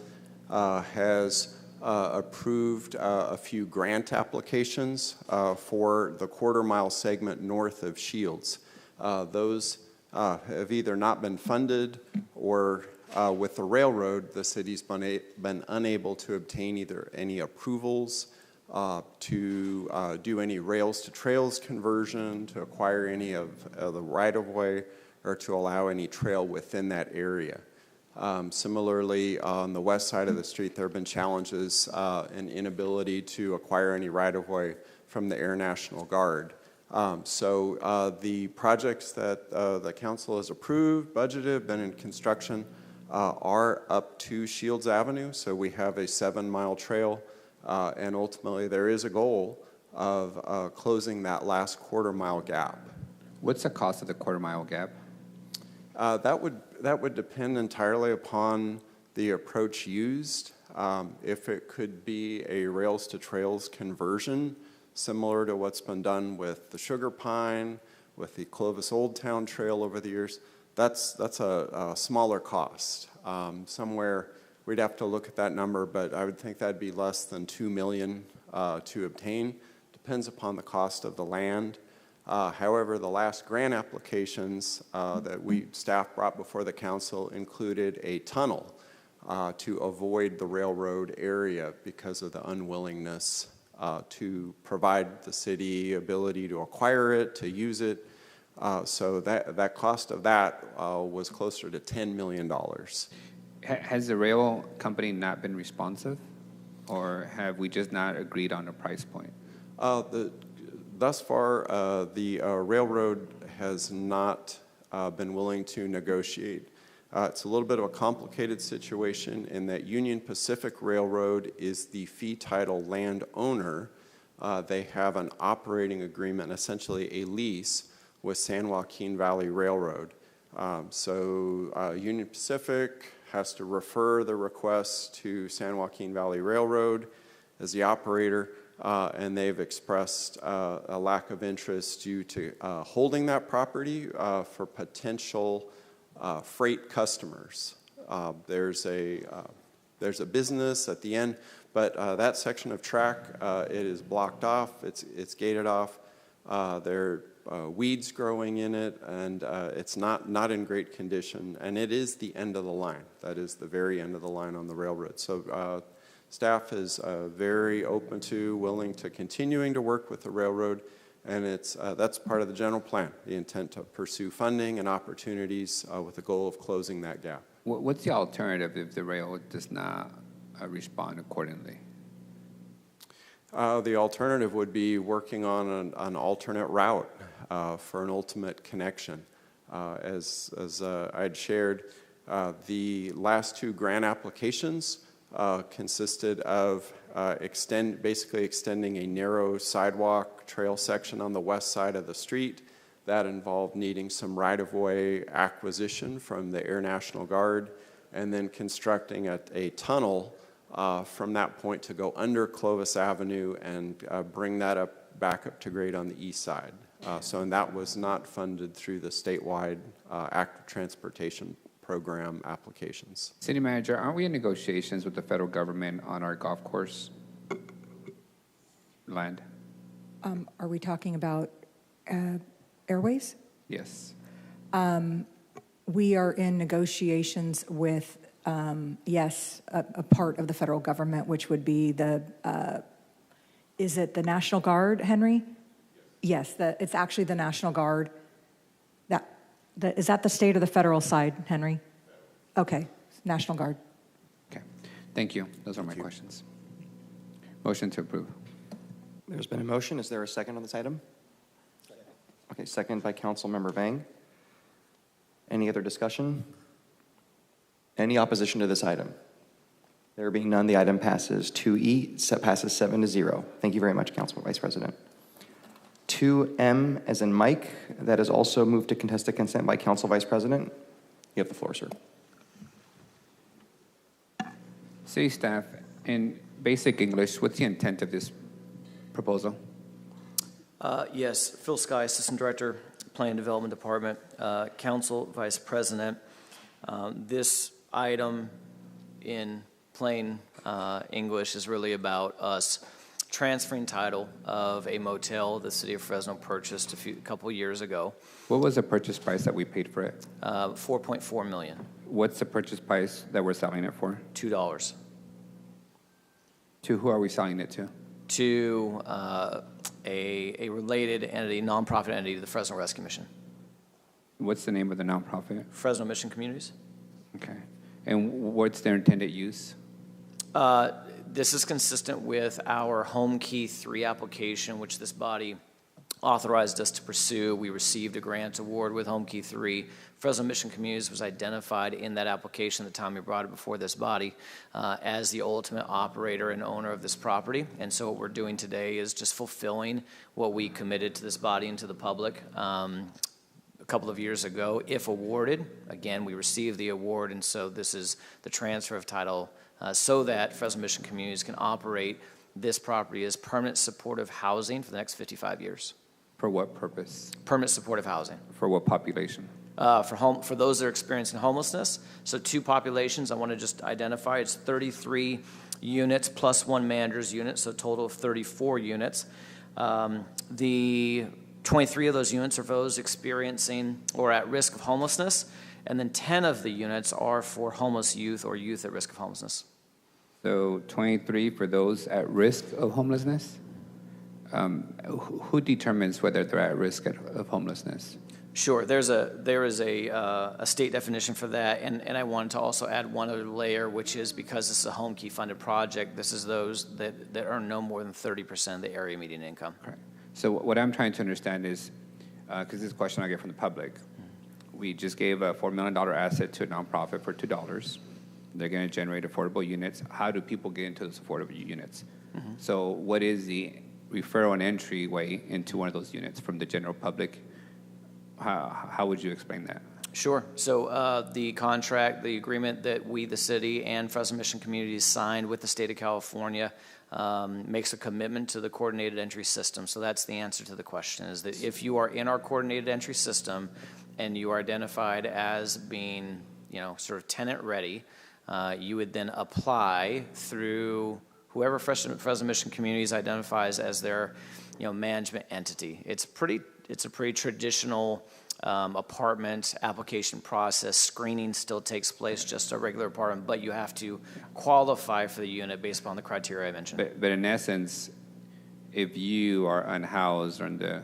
has approved a few grant applications for the quarter-mile segment north of Shields. Those have either not been funded or with the railroad, the city's been unable to obtain either any approvals to do any rails to trails conversion, to acquire any of the right-of-way, or to allow any trail within that area. Similarly, on the west side of the street, there have been challenges and inability to acquire any right-of-way from the Air National Guard. The projects that the council has approved, budgeted, been in construction, are up to Shields Avenue. So we have a 7-mile trail, and ultimately there is a goal of closing that last quarter-mile gap. What's the cost of the quarter-mile gap? That would depend entirely upon the approach used. If it could be a rails to trails conversion, similar to what's been done with the Sugar Pine, with the Clovis Old Town Trail over the years, that's a smaller cost. Somewhere we'd have to look at that number, but I would think that'd be less than $2 million to obtain. Depends upon the cost of the land. However, the last grant applications that staff brought before the council included a tunnel to avoid the railroad area because of the unwillingness to provide the city ability to acquire it, to use it. So that cost of that was closer to $10 million. Has the rail company not been responsive, or have we just not agreed on a price point? Thus far, the railroad has not been willing to negotiate. It's a little bit of a complicated situation in that Union Pacific Railroad is the fee title landowner. They have an operating agreement, essentially a lease, with San Joaquin Valley Railroad. Union Pacific has to refer the request to San Joaquin Valley Railroad as the operator. And they've expressed a lack of interest due to holding that property for potential freight customers. There's a business at the end, but that section of track, it is blocked off, it's gated off, there are weeds growing in it, and it's not in great condition, and it is the end of the line. That is the very end of the line on the railroad. So staff is very open to, willing to continuing to work with the railroad, and that's part of the general plan, the intent to pursue funding and opportunities with the goal of closing that gap. What's the alternative if the rail does not respond accordingly? The alternative would be working on an alternate route for an ultimate connection. As I had shared, the last 2 grant applications consisted of basically extending a narrow sidewalk trail section on the west side of the street That involved needing some right-of-way acquisition from the Air National Guard and then constructing a tunnel from that point to go under Clovis Avenue and bring that back up to grade on the east side. And that was not funded through the statewide active transportation program applications. City Manager, aren't we in negotiations with the federal government on our golf course land? Are we talking about airways? Yes. We are in negotiations with, yes, a part of the federal government, which would be is it the National Guard, Henry? Yes, it's actually the National Guard. Is that the state or the federal side, Henry? Okay, National Guard. Okay, thank you. Those are my questions. Motion to approve. There's been a motion. Is there a second on this item? Okay, second by Councilmember Vang. Any other discussion? Any opposition to this item? There being none, the item passes. 2E passes 7-0. Thank you very much, Council Vice President. 2M as in Mike, that is also moved to contested consent by Council Vice President. You have the floor, sir. City staff, in basic English, what's the intent of this proposal? Yes, Phil Sky, Assistant Director, Planning Development Department, Council Vice President. This item in plain English is really about us transferring title of a motel the city of Fresno purchased a couple years ago. What was the purchase price that we paid for it? $4.4 million. What's the purchase price that we're selling it for? $2. To who are we selling it to? To a related entity, nonprofit entity to the Fresno Rescue Mission. What's the name of the nonprofit? Fresno Mission Communities. Okay. And what's their intended use? This is consistent with our Home Key 3 application, which this body authorized us to pursue. We received a grant award with Home Key 3. Fresno Mission Communities was identified in that application at the time we brought it before this body as the ultimate operator and owner of this property. And so what we're doing today is just fulfilling what we committed to this body and to the public a couple of years ago. If awarded, again, we received the award, and so this is the transfer of title so that Fresno Mission Communities can operate this property as permanent supportive housing for the next 55 years. For what purpose? Permanent supportive housing. For what population? For those that are experiencing homelessness. So 2 populations I want to just identify. It's 33 units plus 1 manager's unit, so a total of 34 units. The 23 of those units are those experiencing or at risk of homelessness, and then 10 of the units are for homeless youth or youth at risk of homelessness. So 23 for those at risk of homelessness? Who determines whether they're at risk of homelessness? Sure, there is a state definition for that, and I wanted to also add one other layer, which is because this is a Home Key funded project, this is those that earn no more than 30% of the area median income. Right. So what I'm trying to understand is, because this is a question I get from the public, we just gave a $4 million asset to a nonprofit for $2. They're going to generate affordable units. How do people get into those affordable units? Mm-hmm. So what is the referral and entryway into one of those units from the general public? How would you explain that? Sure. So the contract, the agreement that we, the city, and Fresno Mission Communities signed with the state of California makes a commitment to the coordinated entry system. So that's the answer to the question, is that if you are in our coordinated entry system and you are identified as being, sort of tenant ready, you would then apply through whoever Fresno Mission Communities identifies as their, management entity. It's a pretty traditional apartment application process. Screening still takes place, just a regular apartment, but you have to qualify for the unit based upon the criteria I mentioned. But in essence, if you are unhoused or in the,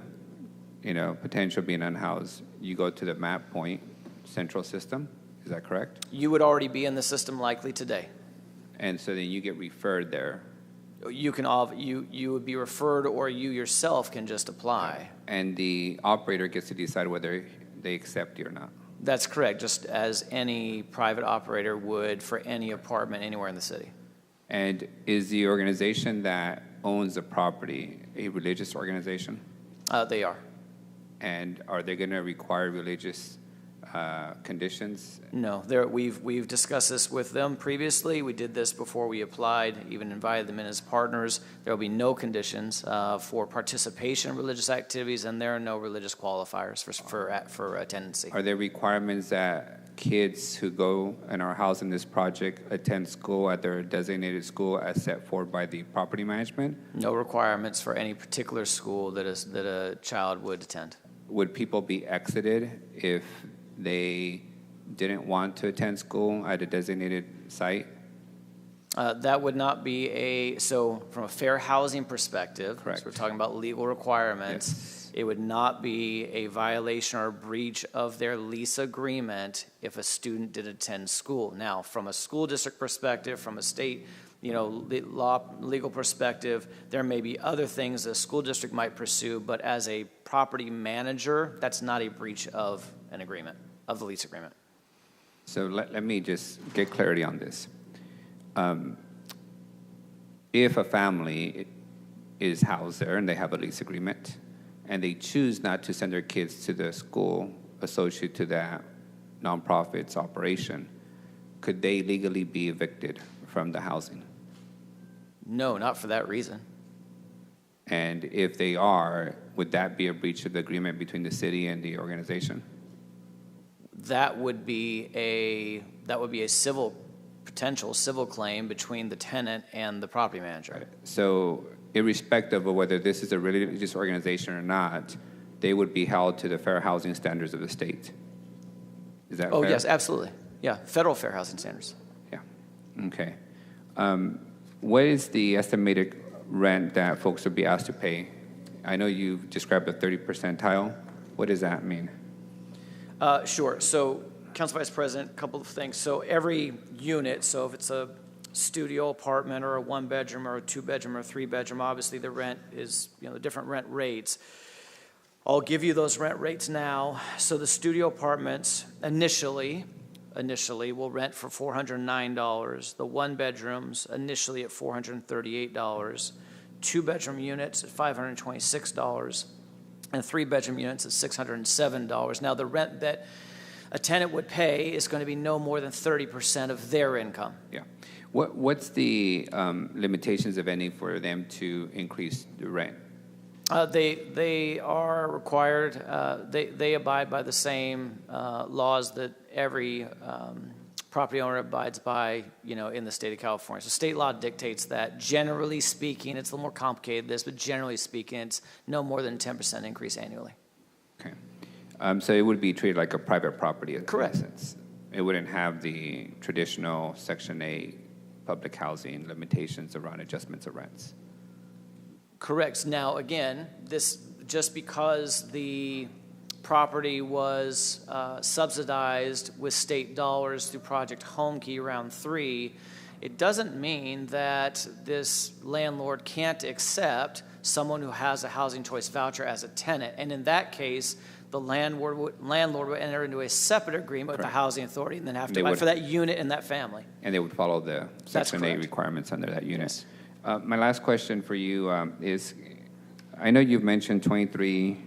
potential of being unhoused, you go to the map point central system. Is that correct? You would already be in the system likely today. And so then you get referred there. You would be referred, or you yourself can just apply. And the operator gets to decide whether they accept you or not. That's correct, just as any private operator would for any apartment anywhere in the city. And is the organization that owns the property a religious organization? They are. And are they going to require religious conditions? No, we've discussed this with them previously. We did this before we applied, even invited them in as partners. There will be no conditions for participation in religious activities, and there are no religious qualifiers for tenancy. Are there requirements that kids who go and are housed in this project attend school at their designated school as set forth by the property management? No requirements for any particular school that a child would attend. Would people be exited if they didn't want to attend school at a designated site? That would not be so from a fair housing perspective, Correct. So we're talking about legal requirements, Yes. It would not be a violation or breach of their lease agreement if a student did attend school. Now, from a school district perspective, from a state legal perspective, there may be other things a school district might pursue, but as a property manager, that's not a breach of an agreement, of the lease agreement. So let me just get clarity on this. If a family is housed there and they have a lease agreement and they choose not to send their kids to the school associated to that nonprofit's operation, could they legally be evicted from the housing? No, not for that reason. And if they are, would that be a breach of the agreement between the city and the organization? That would be a potential civil claim between the tenant and the property manager. Right. So irrespective of whether this is a religious organization or not, they would be held to the fair housing standards of the state. Is that Oh, fair? yes, absolutely. Yeah, federal fair housing standards. Yeah. Okay. What is the estimated rent that folks would be asked to pay? I know you've described a 30 percentile. What does that mean? Sure. So, Council Vice President, a couple of things. So every unit, so if it's a studio apartment or a one-bedroom or a two-bedroom or a three-bedroom, obviously the rent is, the different rent rates. I'll give you those rent rates now. So the studio apartments initially will rent for $409. The one-bedrooms initially at $438. Two-bedroom units at $526. And three-bedroom units at $607. Now, the rent that a tenant would pay is going to be no more than 30% of their income. Yeah. What's the limitations, if any, for them to increase the rent? They are required, they abide by the same laws that every property owner abides by, in the state of California. So state law dictates that, generally speaking, it's a little more complicated than this, but generally speaking, it's no more than 10% increase annually. Okay. So it would be treated like a private property. Correct. In essence. It wouldn't have the traditional Section 8 public housing limitations around adjustments of rents. Correct. Now, again, this just because the property was subsidized with state dollars through Project Homekey Round 3, it doesn't mean that this landlord can't accept someone who has a housing choice voucher as a tenant. And in that case, the landlord would enter into a separate agreement with the housing authority and then have to fight for that unit and that family. And they would follow the Section 8 requirements under that unit. Yes. My last question for you is, I know you've mentioned 23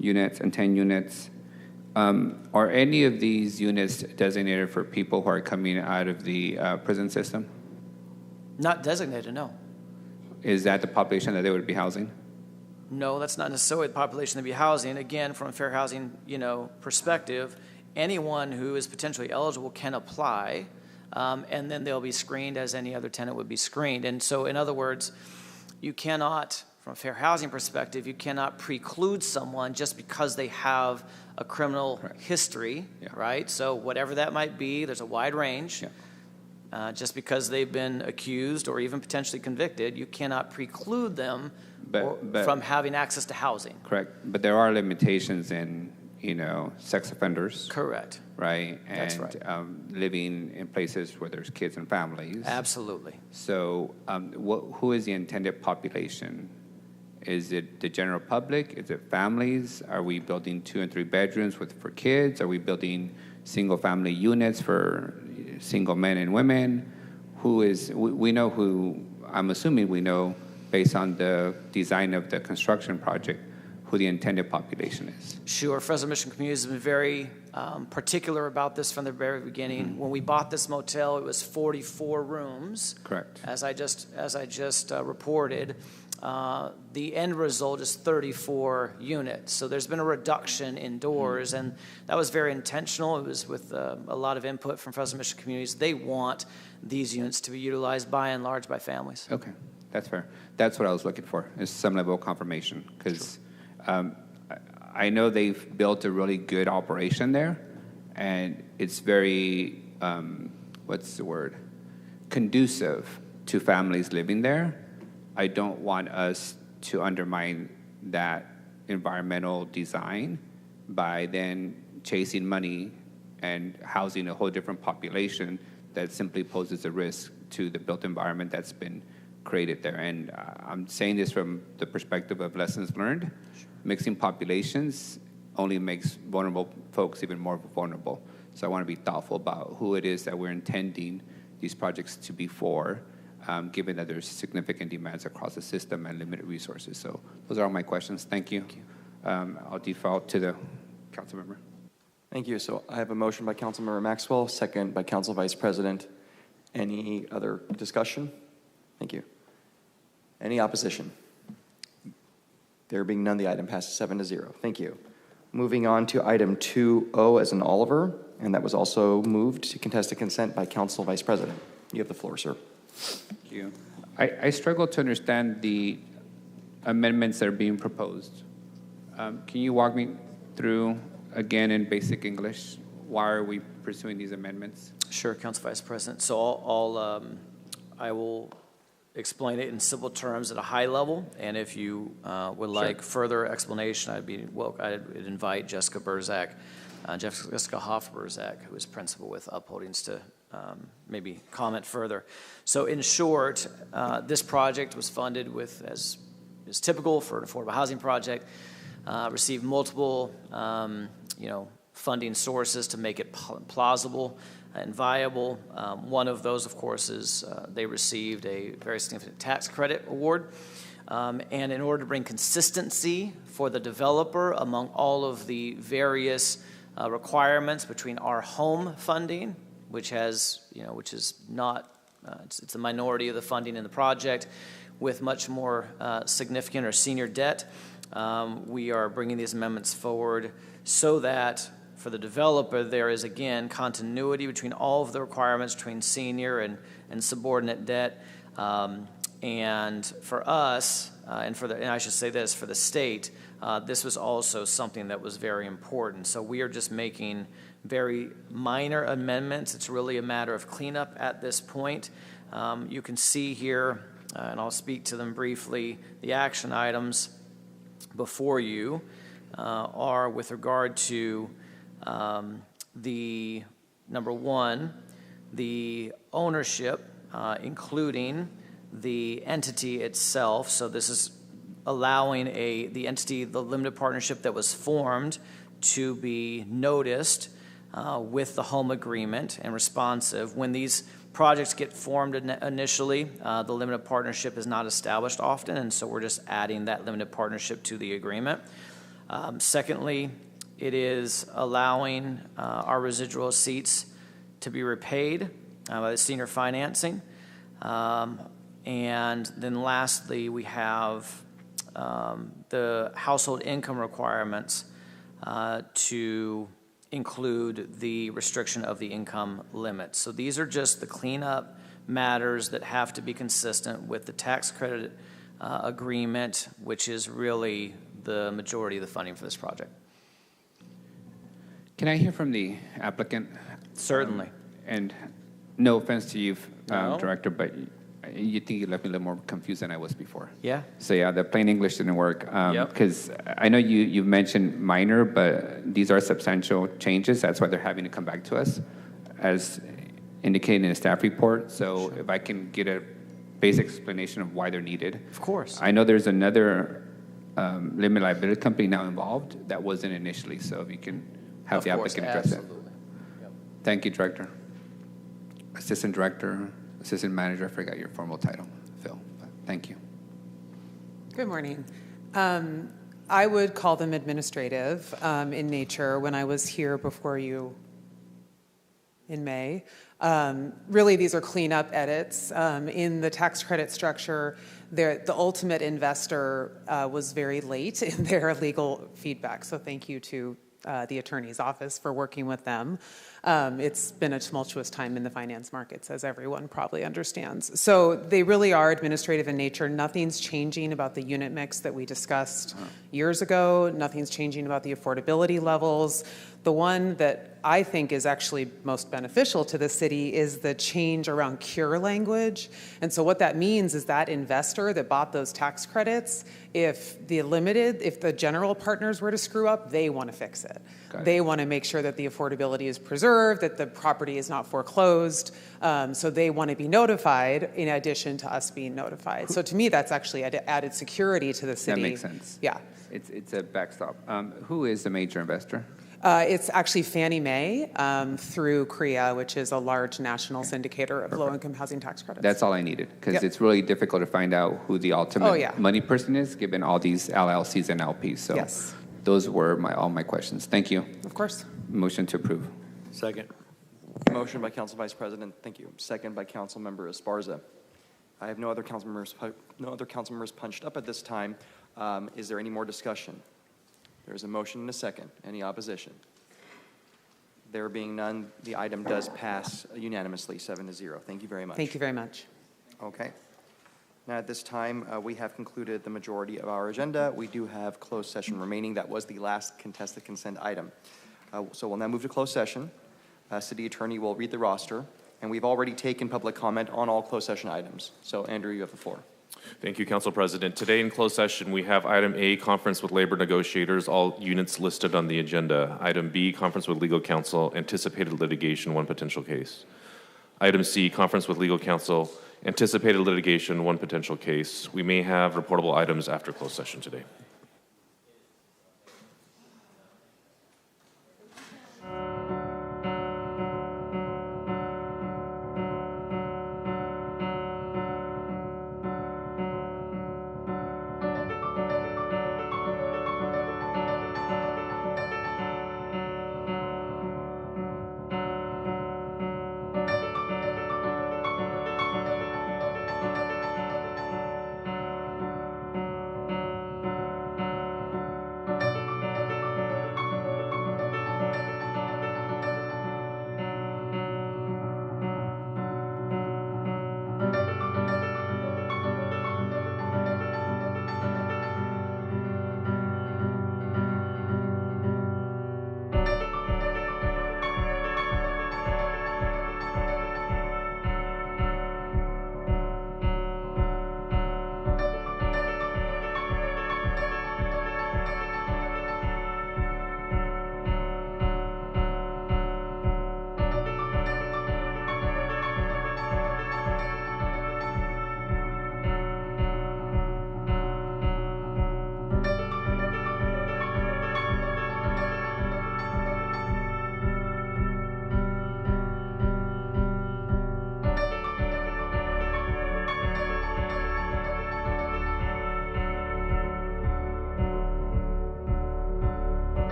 units and 10 units. Are any of these units designated for people who are coming out of the prison system? Not designated, no. Is that the population that they would be housing? No, that's not necessarily the population to be housing. Again, from a fair housing, perspective, anyone who is potentially eligible can apply, and then they'll be screened as any other tenant would be screened. And so, in other words, you cannot, from a fair housing perspective, you cannot preclude someone just because they have a criminal history, right? So whatever that might be, there's a wide range. Just because they've been accused or even potentially convicted, you cannot preclude them from having access to housing. Correct. But there are limitations in, sex offenders. Correct. Right? That's right. Living in places where there's kids and families. Absolutely. So who is the intended population? Is it the general public? Is it families? Are we building 2 and 3 bedrooms for kids? Are we building single-family units for single men and women? We know who, I'm assuming we know, based on the design of the construction project, who the intended population is? Sure. Fresno Mission Communities has been very particular about this from the very beginning. When we bought this motel, it was 44 rooms. Correct. As I just reported, the end result is 34 units. So there's been a reduction in doors, and that was very intentional. It was with a lot of input from Fresno Mission Communities. They want these units to be utilized by and large by families. Okay, that's fair. That's what I was looking for, is some level of confirmation, because I know they've built a really good operation there, and it's very, conducive to families living there. I don't want us to undermine that environmental design by then chasing money and housing a whole different population that simply poses a risk to the built environment that's been created there. And I'm saying this from the perspective of lessons learned. Mixing populations only makes vulnerable folks even more vulnerable. So I want to be thoughtful about who it is that we're intending these projects to be for, given that there's significant demands across the system and limited resources. So those are all my questions. Thank you. I'll default to the council member. Thank you. So I have a motion by Councilmember Maxwell, second by Council Vice President. Any other discussion? Thank you. Any opposition? There being none, the item passes 7-0. Thank you. Moving on to item 2O as an Oliver, and that was also moved to contested consent by Council Vice President. You have the floor, sir. Thank you. I struggle to understand the amendments that are being proposed. Can you walk me through, again, in basic English, why are we pursuing these amendments? Sure, Council Vice President. So I will explain it in simple terms at a high level, and if you would like further explanation, I'd invite Jessica Burzak, Jessica Hoff-Burzak, who is principal with Upholdings, to maybe comment further. So in short, this project was funded with, as is typical for an affordable housing project, received multiple funding sources to make it plausible and viable. One of those, of course, is they received a very significant tax credit award. And in order to bring consistency for the developer among all of the various requirements between our home funding, which is not, it's a minority of the funding in the project, with much more significant or senior debt, we are bringing these amendments forward so that for the developer, there is, again, continuity between all of the requirements between senior and subordinate debt. And for us, and I should say this, for the state, this was also something that was very important. So we are just making very minor amendments. It's really a matter of cleanup at this point. You can see here, and I'll speak to them briefly, the action items before you are with regard to the number one, the ownership, including the entity itself. So this is allowing the entity, the limited partnership that was formed, to be noticed with the home agreement and responsive. When these projects get formed initially, the limited partnership is not established often, and so we're just adding that limited partnership to the agreement. Secondly, it is allowing our residual seats to be repaid by the senior financing. And then lastly, we have the household income requirements to include the restriction of the income limit. So these are just the cleanup matters that have to be consistent with the tax credit agreement, which is really the majority of the funding for this project. Can I hear from the applicant? Certainly. And no offense to you, No. Director, but you think you left me a little more confused than I was before. Yeah. So yeah, the plain English didn't work. Yep. Because I know you mentioned minor, but these are substantial changes. That's why they're having to come back to us, as indicated in the staff report. So if I can get a basic explanation of why they're needed. Of course. I know there's another limited liability company now involved that wasn't initially. So if you can have Of the course, applicant address that. absolutely. Yep. Thank you, Director. Assistant Director, Assistant Manager, I forgot your formal title, Phil. Thank you. Good morning. I would call them administrative in nature. When I was here before you in May, really these are cleanup edits. In the tax credit structure, the ultimate investor was very late in their legal feedback, so thank you to the attorney's office for working with them. It's been a tumultuous time in the finance markets, as everyone probably understands. So they really are administrative in nature. Nothing's changing about the unit mix that we discussed years ago. Nothing's changing about the affordability levels. The one that I think is actually most beneficial to the city is the change around cure language. And so what that means is that investor that bought those tax credits, if the general partners were to screw up, they want to fix it. They want to make sure that the affordability is preserved, that the property is not foreclosed. So they want to be notified in addition to us being notified. So to me, that's actually added security to the city. That makes sense. Yeah. It's a backstop. Who is the major investor? It's actually Fannie Mae through CREA, which is a large national syndicator of low-income housing tax credits. That's all I needed, because it's really difficult to find out who the ultimate money person is, given all these LLCs and LPs. So yes. Those were all my questions. Thank you. Of course. Motion to approve. Second. Motion by Council Vice President, thank you. Second by Council Member Esparza. I have no other council members punched up at this time. Is there any more discussion? There's a motion and a second. Any opposition? There being none, the item does pass unanimously, 7-0. Thank you very much. Thank you very much. Okay. Now, at this time, we have concluded the majority of our agenda. We do have closed session remaining. That was the last contested consent item. So we'll now move to closed session. City Attorney will read the roster, and we've already taken public comment on all closed session items. So, Andrew, you have the floor. Thank you, Council President. Today in closed session, we have item A, conference with labor negotiators, all units listed on the agenda. Item B, conference with legal counsel, anticipated litigation, one potential case. Item C, conference with legal counsel, anticipated litigation, one potential case. We may have reportable items after closed session today.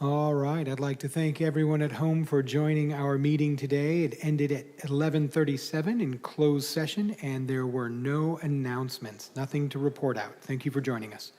All right, I'd like to thank everyone at home for joining our meeting today. It ended at 11:37 in closed session, and there were no announcements, nothing to report out. Thank you for joining us.